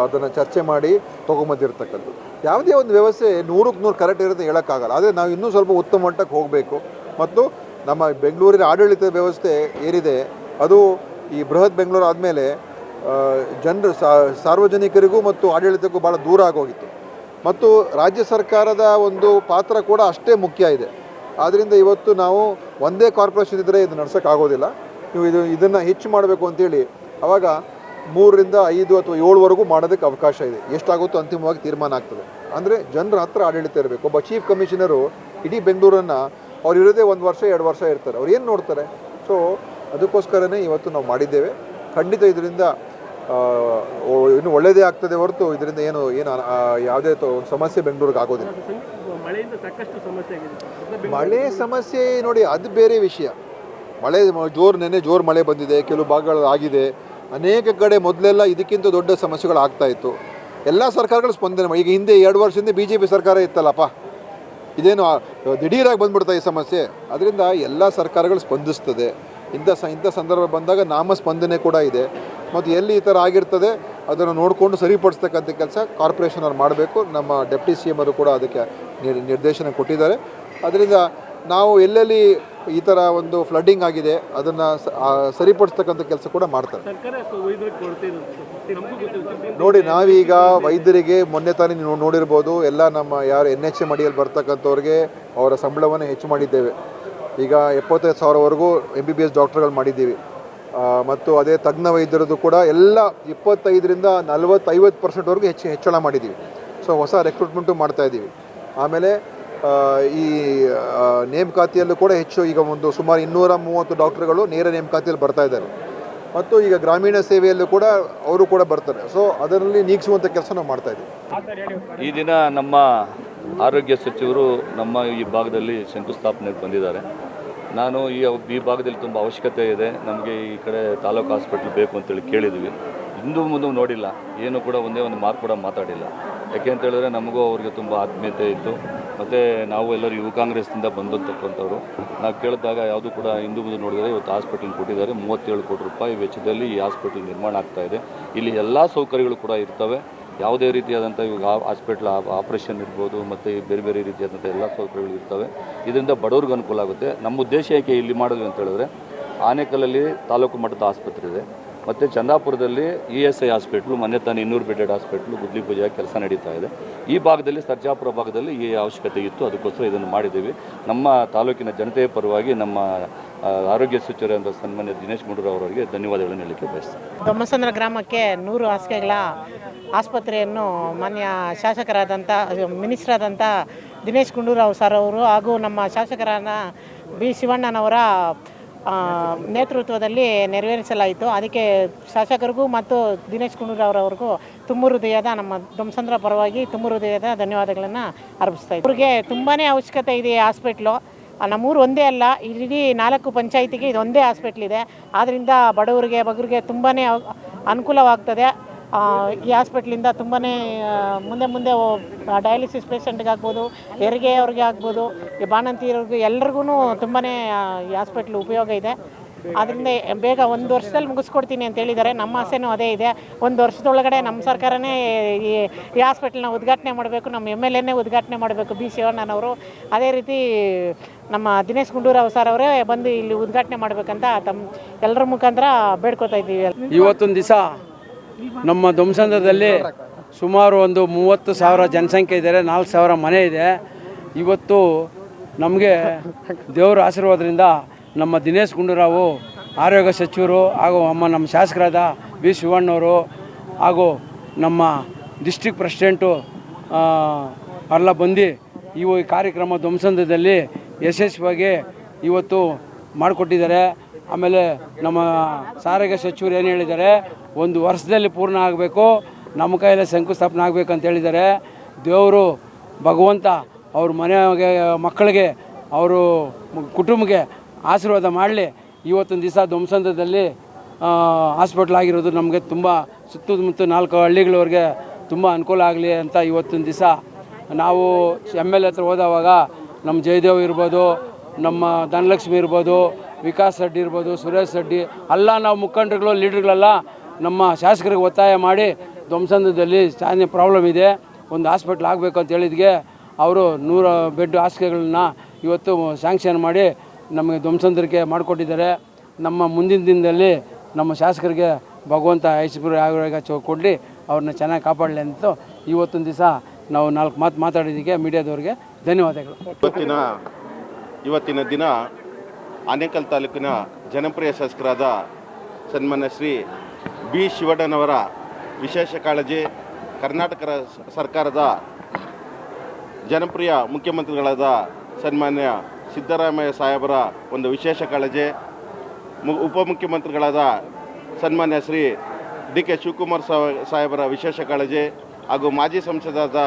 ಅದನ್ನು ಚರ್ಚೆ ಮಾಡಿ ತೊಗೊಂಬಂದಿರ್ತಕ್ಕಂಥದ್ದು. ಯಾವುದೇ ಒಂದು ವ್ಯವಸ್ಥೆ 100ಕ್ಕೆ 100 ಕರೆಕ್ಟ್ ಇರುತ್ತೆ ಹೇಳೋಕ್ಕಾಗಲ್ಲ. ಆದರೆ ನಾವು ಇನ್ನೂ ಸ್ವಲ್ಪ ಉತ್ತಮ ಮಟ್ಟಕ್ಕೆ ಹೋಗಬೇಕು. ಮತ್ತು ನಮ್ಮ ಬೆಂಗಳೂರಿನ ಆಡಳಿತ ವ್ಯವಸ್ಥೆ ಏನಿದೆ ಅದು ಈ ಬೃಹತ್ ಬೆಂಗಳೂರು ಆದಮೇಲೆ ಜನರು ಸಾರ್ವಜನಿಕರಿಗೂ ಮತ್ತು ಆಡಳಿತಕ್ಕೂ ಭಾಳ ದೂರ ಆಗೋಗಿತ್ತು. ಮತ್ತು ರಾಜ್ಯ ಸರ್ಕಾರದ ಒಂದು ಪಾತ್ರ ಕೂಡ ಅಷ್ಟೇ ಮುಖ್ಯ ಇದೆ. ಆದ್ದರಿಂದ ಇವತ್ತು ನಾವು ಒಂದೇ ಕಾರ್ಪೊರೇಷನ್ ಇದ್ದರೆ ಇದು ನಡ್ಸೋಕ್ಕಾಗೋದಿಲ್ಲ. ನೀವು ಇದನ್ನು ಹೆಚ್ಚು ಮಾಡಬೇಕು ಅಂತೇಳಿ ಆವಾಗ 3ರಿಂದ 5 ಅಥವಾ 7ವರೆಗೂ ಮಾಡೋದಕ್ಕೆ ಅವಕಾಶ ಇದೆ. ಎಷ್ಟಾಗುತ್ತೋ ಅಂತಿಮವಾಗಿ ತೀರ್ಮಾನ ಆಗ್ತದೆ. ಅಂದರೆ ಜನರ ಹತ್ರ ಆಡಳಿತ ಇರಬೇಕು. ಒಬ್ಬ ಚೀಫ್ ಕಮಿಷನರು ಇಡೀ ಬೆಂಗಳೂರನ್ನು ಅವ್ರು ಇರೋದೇ 1 ವರ್ಷ 2 ವರ್ಷ ಇರ್ತಾರೆ. ಅವ್ರು ಏನು ನೋಡ್ತಾರೆ? ಸೊ ಅದಕ್ಕೋಸ್ಕರನೇ ಇವತ್ತು ನಾವು ಮಾಡಿದ್ದೇವೆ. ಖಂಡಿತ ಇದರಿಂದ ಇನ್ನು ಒಳ್ಳೆಯದೇ ಆಗ್ತದೆ ಹೊರತು ಇದರಿಂದ ಏನು ಯಾವುದೇ ಸಮಸ್ಯೆ ಬೆಂಗಳೂರಿಗೆ ಆಗೋದಿಲ್ಲ. ಮಳೆಯಿಂದ ಸಾಕಷ್ಟು ಸಮಸ್ಯೆ ಆಗಿದೆ. ಮಳೆ ಸಮಸ್ಯೆ ನೋಡಿ, ಅದು ಬೇರೆ ವಿಷಯ. ನೆನ್ನೆ ಜೋರು ಮಳೆ ಬಂದಿದೆ, ಕೆಲವು ಭಾಗಗಳಲ್ಲಿ ಆಗಿದೆ. ಅನೇಕ ಕಡೆ ಮೊದಲೆಲ್ಲ ಇದಕ್ಕಿಂತ ದೊಡ್ಡ ಸಮಸ್ಯೆಗಳು ಆಗ್ತಾಯಿತ್ತು. ಎಲ್ಲ ಸರ್ಕಾರಗಳು ಸ್ಪಂದನೆ ಈಗ ಹಿಂದೆ 2 ವರ್ಷದಿಂದ BJP ಸರ್ಕಾರ ಇತ್ತಲ್ಲಪ್ಪ, ಇದೇನು ದಿಢೀರಾಗಿ ಬಂದ್ಬಿಡ್ತಾ ಈ ಸಮಸ್ಯೆ. ಅದರಿಂದ ಎಲ್ಲ ಸರ್ಕಾರಗಳು ಸ್ಪಂದಿಸ್ತದೆ. ಇಂಥ ಸಂದರ್ಭ ಬಂದಾಗ ನಾಮ ಸ್ಪಂದನೆ ಕೂಡ ಇದೆ. ಮತ್ತು ಎಲ್ಲಿ ಈ ಥರ ಆಗಿರ್ತದೆ ಅದನ್ನು ನೋಡಿಕೊಂಡು ಸರಿಪಡಿಸ್ತಕ್ಕಂಥ ಕೆಲಸ ಕಾರ್ಪೊರೇಷನ್ ಅವ್ರು ಮಾಡಬೇಕು. ನಮ್ಮ ಡೆಪ್ಟಿ CM ಅವರು ಕೂಡ ಅದಕ್ಕೆ ನಿರ್ದೇಶನ ಕೊಟ್ಟಿದ್ದಾರೆ. ಅದರಿಂದ ನಾವು ಎಲ್ಲೆಲ್ಲಿ ಈ ಥರ ಒಂದು ಫ್ಲಡ್ಡಿಂಗ್ ಆಗಿದೆ ಅದನ್ನು ಸರಿಪಡಿಸ್ತಕ್ಕಂಥ ಕೆಲಸ ಕೂಡ ಮಾಡ್ತಾರೆ. ನೋಡಿ, ನಾವೀಗ ವೈದ್ಯರಿಗೆ ಮೊನ್ನೆ ತಾನೇ ನೀವು ನೋಡಿರ್ಬೋದು, ಎಲ್ಲ ನಮ್ಮ ಯಾರು NHM ಅಡಿಯಲ್ಲಿ ಬರ್ತಕ್ಕಂಥವ್ರಿಗೆ ಅವರ ಸಂಬಳವನ್ನು ಹೆಚ್ಚು ಮಾಡಿದ್ದೇವೆ. ಈಗ 75,000ವರೆಗೂ MBBS ಡಾಕ್ಟರ್ಗಳು ಮಾಡಿದ್ದೀವಿ. ಮತ್ತು ಅದೇ ತಜ್ಞ ವೈದ್ಯರದ್ದು ಕೂಡ ಎಲ್ಲ 25ರಿಂದ 40-50%ವರೆಗೂ ಹೆಚ್ಚಳ ಮಾಡಿದ್ದೀವಿ. ಸೊ ಹೊಸ ರೆಕ್ರೂಟ್ಮೆಂಟು ಮಾಡ್ತಾಯಿದ್ದೀವಿ. ಆಮೇಲೆ ಈ ನೇಮಕಾತಿಯಲ್ಲೂ ಕೂಡ ಹೆಚ್ಚು ಈಗ ಒಂದು ಸುಮಾರು 230 ಡಾಕ್ಟರ್ಗಳು ನೇರ ನೇಮಕಾತಿಯಲ್ಲಿ ಬರ್ತಾ ಇದ್ದಾರೆ. ಮತ್ತು ಈಗ ಗ್ರಾಮೀಣ ಸೇವೆಯಲ್ಲೂ ಕೂಡ ಅವರು ಕೂಡ ಬರ್ತಾರೆ. ಸೊ ಅದರಲ್ಲಿ ನೀಗಿಸುವಂಥ ಕೆಲಸ ನಾವು ಮಾಡ್ತಾಯಿದ್ದೀವಿ. ಈ ದಿನ ನಮ್ಮ ಆರೋಗ್ಯ ಸಚಿವರು ನಮ್ಮ ಈ ಭಾಗದಲ್ಲಿ ಶಂಕುಸ್ಥಾಪನೆಗೆ ಬಂದಿದ್ದಾರೆ. ನಾನು ಈ ಭಾಗದಲ್ಲಿ ತುಂಬ ಅವಶ್ಯಕತೆ ಇದೆ, ನಮಗೆ ಈ ಕಡೆ ತಾಲೂಕು ಹಾಸ್ಪಿಟ್ಲ್ ಬೇಕು ಅಂತೇಳಿ ಕೇಳಿದ್ವಿ. ಹಿಂದೂ ಮುಂದೆ ನೋಡಿಲ್ಲ, ಏನು ಕೂಡ ಒಂದೇ ಒಂದು ಮಾತು ಕೂಡ ಮಾತಾಡಿಲ್ಲ. ಯಾಕೆ ಅಂತ ಹೇಳಿದ್ರೆ ನಮಗೂ ಅವ್ರಿಗೆ ತುಂಬ ಆತ್ಮೀಯತೆ ಇತ್ತು. ಮತ್ತು ನಾವು ಎಲ್ಲರೂ ಯುವ ಕಾಂಗ್ರೆಸ್ನಿಂದ ಬಂದಂತಕ್ಕಂಥವ್ರು. ನಾವು ಕೇಳಿದಾಗ ಯಾವುದು ಕೂಡ ಹಿಂದೂ ಮುಂದೆ ನೋಡಿದರೆ ಇವತ್ತು ಹಾಸ್ಪಿಟಲ್ ಕೊಟ್ಟಿದ್ದಾರೆ. 37 ಕೋಟಿ ರೂಪಾಯಿ ವೆಚ್ಚದಲ್ಲಿ ಈ ಹಾಸ್ಪಿಟಲ್ ನಿರ್ಮಾಣ ಆಗ್ತಾಯಿದೆ. ಇಲ್ಲಿ ಎಲ್ಲ ಸೌಕರ್ಯಗಳು ಕೂಡ ಇರ್ತವೆ. ಯಾವುದೇ ರೀತಿಯಾದಂಥ ಇವಾಗ ಹಾಸ್ಪಿಟ್ಲ್ ಆಪ್ರೇಷನ್ ಇರ್ಬೋದು ಮತ್ತು ಬೇರೆ ಬೇರೆ ರೀತಿಯಾದಂಥ ಎಲ್ಲ ಸೌಕರ್ಯಗಳು ಇರ್ತವೆ. ಇದರಿಂದ ಬಡವ್ರಿಗೆ ಅನುಕೂಲ ಆಗುತ್ತೆ. ನಮ್ಮ ಉದ್ದೇಶ ಯಾಕೆ ಇಲ್ಲಿ ಮಾಡಿದ್ವಿ ಅಂತ ಹೇಳಿದ್ರೆ, ಆನೇಕಲ್ಲಲ್ಲಿ ತಾಲೂಕು ಮಟ್ಟದ ಆಸ್ಪತ್ರೆ ಇದೆ. ಮತ್ತು ಚಂದಾಪುರದಲ್ಲಿ ESI ಹಾಸ್ಪಿಟ್ಲು, ಮೊನ್ನೆ ತಾನು 200 ಬೆಡೆಡ್ ಹಾಸ್ಪಿಟ್ಲು ಗುದ್ಲಿ ಪೂಜೆ ಕೆಲಸ ನಡೀತಾ ಇದೆ. ಈ ಭಾಗದಲ್ಲಿ ಸರ್ಜಾಪುರ ಭಾಗದಲ್ಲಿ ಈ ಅವಶ್ಯಕತೆ ಇತ್ತು. ಅದಕ್ಕೋಸ್ಕರ ಇದನ್ನು ಮಾಡಿದ್ದೀವಿ. ನಮ್ಮ ತಾಲೂಕಿನ ಜನತೆಯ ಪರವಾಗಿ ನಮ್ಮ ಆರೋಗ್ಯ ಸಚಿವರಾದ ಸನ್ಮಾನ್ಯ ದಿನೇಶ್ ಗುಂಡೂರಾವ್ ಅವರಿಗೆ ಧನ್ಯವಾದಗಳನ್ನು ಹೇಳಲಿಕ್ಕೆ ಬಯಸ್ತೀನಿ. ದೊಮ್ಮಸಂದ್ರ ಗ್ರಾಮಕ್ಕೆ 100 ಹಾಸಿಗೆಗಳ ಆಸ್ಪತ್ರೆಯನ್ನು ಮಾನ್ಯ ಶಾಸಕರಾದಂಥ ಮಿನಿಸ್ಟ್ರಾದಂಥ ದಿನೇಶ್ ಗುಂಡೂರಾವ್ ಸರ್ ಅವರು ಹಾಗೂ ನಮ್ಮ ಶಾಸಕರಾದ B ಶಿವಣ್ಣನವರ ನೇತೃತ್ವದಲ್ಲಿ ನೆರವೇರಿಸಲಾಯಿತು. ಅದಕ್ಕೆ ಶಾಸಕರಿಗೂ ಮತ್ತು ದಿನೇಶ್ ಗುಂಡೂರಾವ್ರವ್ರಿಗೂ ತುಂಬ ಹೃದಯದ ನಮ್ಮ ದೊಮ್ಮಸಂದ್ರ ಪರವಾಗಿ ತುಂಬ ಹೃದಯದ ಧನ್ಯವಾದಗಳನ್ನು ಅರ್ಪಿಸ್ತಾ ಇದ್ದೀವಿ. ಅವ್ರಿಗೆ ತುಂಬಾ ಅವಶ್ಯಕತೆ ಇದೆ ಈ ಹಾಸ್ಪಿಟ್ಲು. ನಮ್ಮೂರು ಒಂದೇ ಅಲ್ಲ, ಇಡೀ 4 ಪಂಚಾಯಿತಿಗೆ ಇದೊಂದೇ ಹಾಸ್ಪಿಟ್ಲ್ ಇದೆ. ಆದ್ದರಿಂದ ಬಡವರಿಗೆ ಬಗ್ಗರಿಗೆ ತುಂಬಾ ಅನುಕೂಲವಾಗ್ತದೆ. ಈ ಹಾಸ್ಪಿಟ್ಲಿಂದ ತುಂಬಾ ಮುಂದೆ ಡಯಾಲಿಸಿಸ್ ಪೇಷಂಟ್ಗಾಗ್ಬೋದು, ಹೆರಿಗೆ ಅವ್ರಿಗೆ ಆಗ್ಬೋದು, ಈ ಬಾಣಂತಿಯವ್ರಿಗೆ ಎಲ್ರಿಗೂ ತುಂಬಾ ಈ ಹಾಸ್ಪಿಟ್ಲ್ ಉಪಯೋಗ ಇದೆ. ಆದ್ದರಿಂದ ಬೇಗ 1 ವರ್ಷದಲ್ಲಿ ಮುಗಿಸ್ಕೊಡ್ತೀನಿ ಅಂತ ಹೇಳಿದ್ದಾರೆ. ನಮ್ಮ ಆಸೆನೂ ಅದೇ ಇದೆ. 1 ವರ್ಷದೊಳಗಡೆ ನಮ್ಮ ಸರ್ಕಾರನೇ ಈ ಹಾಸ್ಪಿಟ್ಲನ್ನ ಉದ್ಘಾಟನೆ ಮಾಡಬೇಕು, ನಮ್ಮ MLAನೇ ಉದ್ಘಾಟನೆ ಮಾಡಬೇಕು B ಶಿವಣ್ಣನವರು. ಅದೇ ರೀತಿ ನಮ್ಮ ದಿನೇಶ್ ಗುಂಡೂರಾವ್ ಸರ್ ಅವರೇ ಬಂದು ಇಲ್ಲಿ ಉದ್ಘಾಟನೆ ಮಾಡಬೇಕಂತ ಎಲ್ಲರ ಮುಖಾಂತರ ಬೇಡ್ಕೋತಾ ಇದ್ದೀವಿ. ಇವತ್ತೊಂದು ದಿವಸ ನಮ್ಮ ದೊಮ್ಮಸಂದ್ರದಲ್ಲಿ ಸುಮಾರು ಒಂದು 30,000 ಜನಸಂಖ್ಯೆ ಇದ್ದಾರೆ, 4,000 ಮನೆ ಇದೆ. ಇವತ್ತು ನಮಗೆ ದೇವರ ಆಶೀರ್ವಾದದಿಂದ ನಮ್ಮ ದಿನೇಶ್ ಗುಂಡೂರಾವು ಆರೋಗ್ಯ ಸಚಿವರು ಹಾಗೂ ನಮ್ಮ ಶಾಸಕರಾದ B ಶಿವಣ್ಣವರು ಹಾಗೂ ನಮ್ಮ ಡಿಸ್ಟ್ರಿಕ್ಟ್ ಪ್ರೆಸಿಡೆಂಟು ಎಲ್ಲ ಬಂದು ಈ ಕಾರ್ಯಕ್ರಮ ದೊಮ್ಮಸಂದ್ರದಲ್ಲಿ ಯಶಸ್ವಿಯಾಗಿ ಇವತ್ತು ಮಾಡಿಕೊಟ್ಟಿದ್ದಾರೆ. ಆಮೇಲೆ ನಮ್ಮ ಸಾರಿಗೆ ಸಚಿವರು ಏನು ಹೇಳಿದ್ದಾರೆ, 1 ವರ್ಷದಲ್ಲಿ ಪೂರ್ಣ ಆಗಬೇಕು. ನಮ್ಮ ಕೈಯಲ್ಲೇ ಶಂಕುಸ್ಥಾಪನೆ ಆಗಬೇಕಂತ ಹೇಳಿದ್ದಾರೆ. ದೇವರು ಭಗವಂತ ಅವ್ರ ಮನೆಗೆ ಮಕ್ಕಳಿಗೆ ಅವರು ಕುಟುಂಬಕ್ಕೆ ಆಶೀರ್ವಾದ ಮಾಡಲಿ. ಇವತ್ತೊಂದು ದಿವಸ ಧ್ವಂಸಂದ್ರದಲ್ಲಿ ಹಾಸ್ಪಿಟ್ಲ್ ಆಗಿರೋದು ನಮಗೆ ತುಂಬ ಸುತ್ತಮುತ್ತ 4 ಹಳ್ಳಿಗಳವರೆಗೆ ತುಂಬ ಅನುಕೂಲ ಆಗಲಿ ಅಂತ ಇವತ್ತೊಂದು ದಿವಸ ನಾವು MLA ಹತ್ರ ಹೋದವಾಗ ನಮ್ಮ ಜಯದೇವ್ ಇರ್ಬೋದು, ನಮ್ಮ ಧನಲಕ್ಷ್ಮಿ ಇರ್ಬೋದು, ವಿಕಾಸ್ ರೆಡ್ಡಿ ಇರ್ಬೋದು, ಸುರೇಶ್ ರೆಡ್ಡಿ ಎಲ್ಲ ನಾವು ಮುಖಂಡರುಗಳು ಲೀಡರ್ಗಳೆಲ್ಲ ನಮ್ಮ ಶಾಸಕರಿಗೆ ಒತ್ತಾಯ ಮಾಡಿ ಧ್ವಂಸಂದ್ರದಲ್ಲಿ ಚಾನೆ ಪ್ರಾಬ್ಲಮ್ ಇದೆ, ಒಂದು ಹಾಸ್ಪಿಟ್ಲ್ ಆಗಬೇಕು ಅಂತ ಹೇಳಿದ್ಗೆ ಅವರು 100 ಬೆಡ್ ಹಾಸಿಗೆಗಳನ್ನ ಇವತ್ತು ಸ್ಯಾಂಕ್ಷನ್ ಮಾಡಿ ನಮಗೆ ಧ್ವಂಸಂದ್ರಕ್ಕೆ ಮಾಡಿಕೊಟ್ಟಿದ್ದಾರೆ. ನಮ್ಮ ಮುಂದಿನ ದಿನದಲ್ಲಿ ನಮ್ಮ ಶಾಸಕರಿಗೆ ಭಗವಂತ ಐಶ್ವರ್ಯ ಆರೋಗ್ಯ ಕೊಡಲಿ, ಅವ್ರನ್ನ ಚೆನ್ನಾಗಿ ಕಾಪಾಡಲಿ ಅಂತ ಇವತ್ತೊಂದು ದಿವಸ ನಾವು 4 ಮಾತು ಮಾತಾಡಿದ್ದಕ್ಕೆ ಮೀಡಿಯಾದವ್ರಿಗೆ ಧನ್ಯವಾದಗಳು. ಇವತ್ತಿನ ದಿನ ಆನೇಕಲ್ ತಾಲೂಕಿನ ಜನಪ್ರಿಯ ಶಾಸಕರಾದ ಸನ್ಮಾನ್ಯ ಶ್ರೀ ಬಿ ಶಿವಣ್ಣನವರ ವಿಶೇಷ ಕಾಳಜಿ, ಕರ್ನಾಟಕ ಸರ್ಕಾರದ ಜನಪ್ರಿಯ ಮುಖ್ಯಮಂತ್ರಿಗಳಾದ ಸನ್ಮಾನ್ಯ ಸಿದ್ದರಾಮಯ್ಯ ಸಾಹೇಬರ ಒಂದು ವಿಶೇಷ ಕಾಳಜಿ, ಉಪಮುಖ್ಯಮಂತ್ರಿಗಳಾದ ಸನ್ಮಾನ್ಯ ಶ್ರೀ DK ಶಿವಕುಮಾರ್ ಸಾಹೇಬರ ವಿಶೇಷ ಕಾಳಜಿ ಹಾಗೂ ಮಾಜಿ ಸಂಸದರಾದ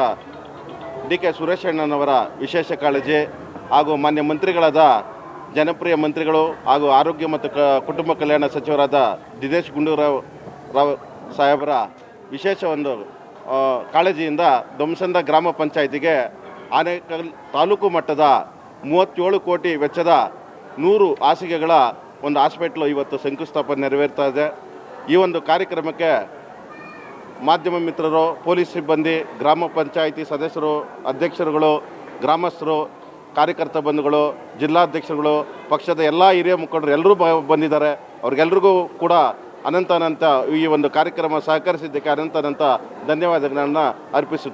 DK ಸುರೇಶ್ ಅಣ್ಣನವರ ವಿಶೇಷ ಕಾಳಜಿ ಹಾಗೂ ಮಾನ್ಯ ಮಂತ್ರಿಗಳಾದ ಜನಪ್ರಿಯ ಮಂತ್ರಿಗಳು ಹಾಗೂ ಆರೋಗ್ಯ ಮತ್ತು ಕುಟುಂಬ ಕಲ್ಯಾಣ ಸಚಿವರಾದ ದಿನೇಶ್ ಗುಂಡೂರಾವ್ ಸಾಹೇಬರ ವಿಶೇಷ ಒಂದು ಕಾಳಜಿಯಿಂದ ಧ್ವಂಸಂದ್ರ ಗ್ರಾಮ ಪಂಚಾಯಿತಿಗೆ ಆನೇಕಲ್ ತಾಲೂಕು ಮಟ್ಟದ 37 ಕೋಟಿ ವೆಚ್ಚದ 100 ಹಾಸಿಗೆಗಳ ಒಂದು ಹಾಸ್ಪಿಟ್ಲು ಇವತ್ತು ಶಂಕುಸ್ಥಾಪನೆ ನೆರವೇರ್ತಾ ಇದೆ. ಈ ಒಂದು ಕಾರ್ಯಕ್ರಮಕ್ಕೆ ಮಾಧ್ಯಮ ಮಿತ್ರರು, ಪೊಲೀಸ್ ಸಿಬ್ಬಂದಿ, ಗ್ರಾಮ ಪಂಚಾಯಿತಿ ಸದಸ್ಯರು, ಅಧ್ಯಕ್ಷರುಗಳು, ಗ್ರಾಮಸ್ಥರು, ಕಾರ್ಯಕರ್ತ ಬಂಧುಗಳು, ಜಿಲ್ಲಾಧ್ಯಕ್ಷರುಗಳು, ಪಕ್ಷದ ಎಲ್ಲ ಹಿರಿಯ ಮುಖಂಡರು ಎಲ್ಲರೂ ಬಂದಿದ್ದಾರೆ. ಅವ್ರಿಗೆಲ್ರಿಗೂ ಕೂಡ ಅನಂತ ಈ ಒಂದು ಕಾರ್ಯಕ್ರಮ ಸಹಕರಿಸಿದ್ದಕ್ಕೆ ಅನಂತ ಧನ್ಯವಾದಗಳನ್ನು ಅರ್ಪಿಸುತ್ತೇನೆ.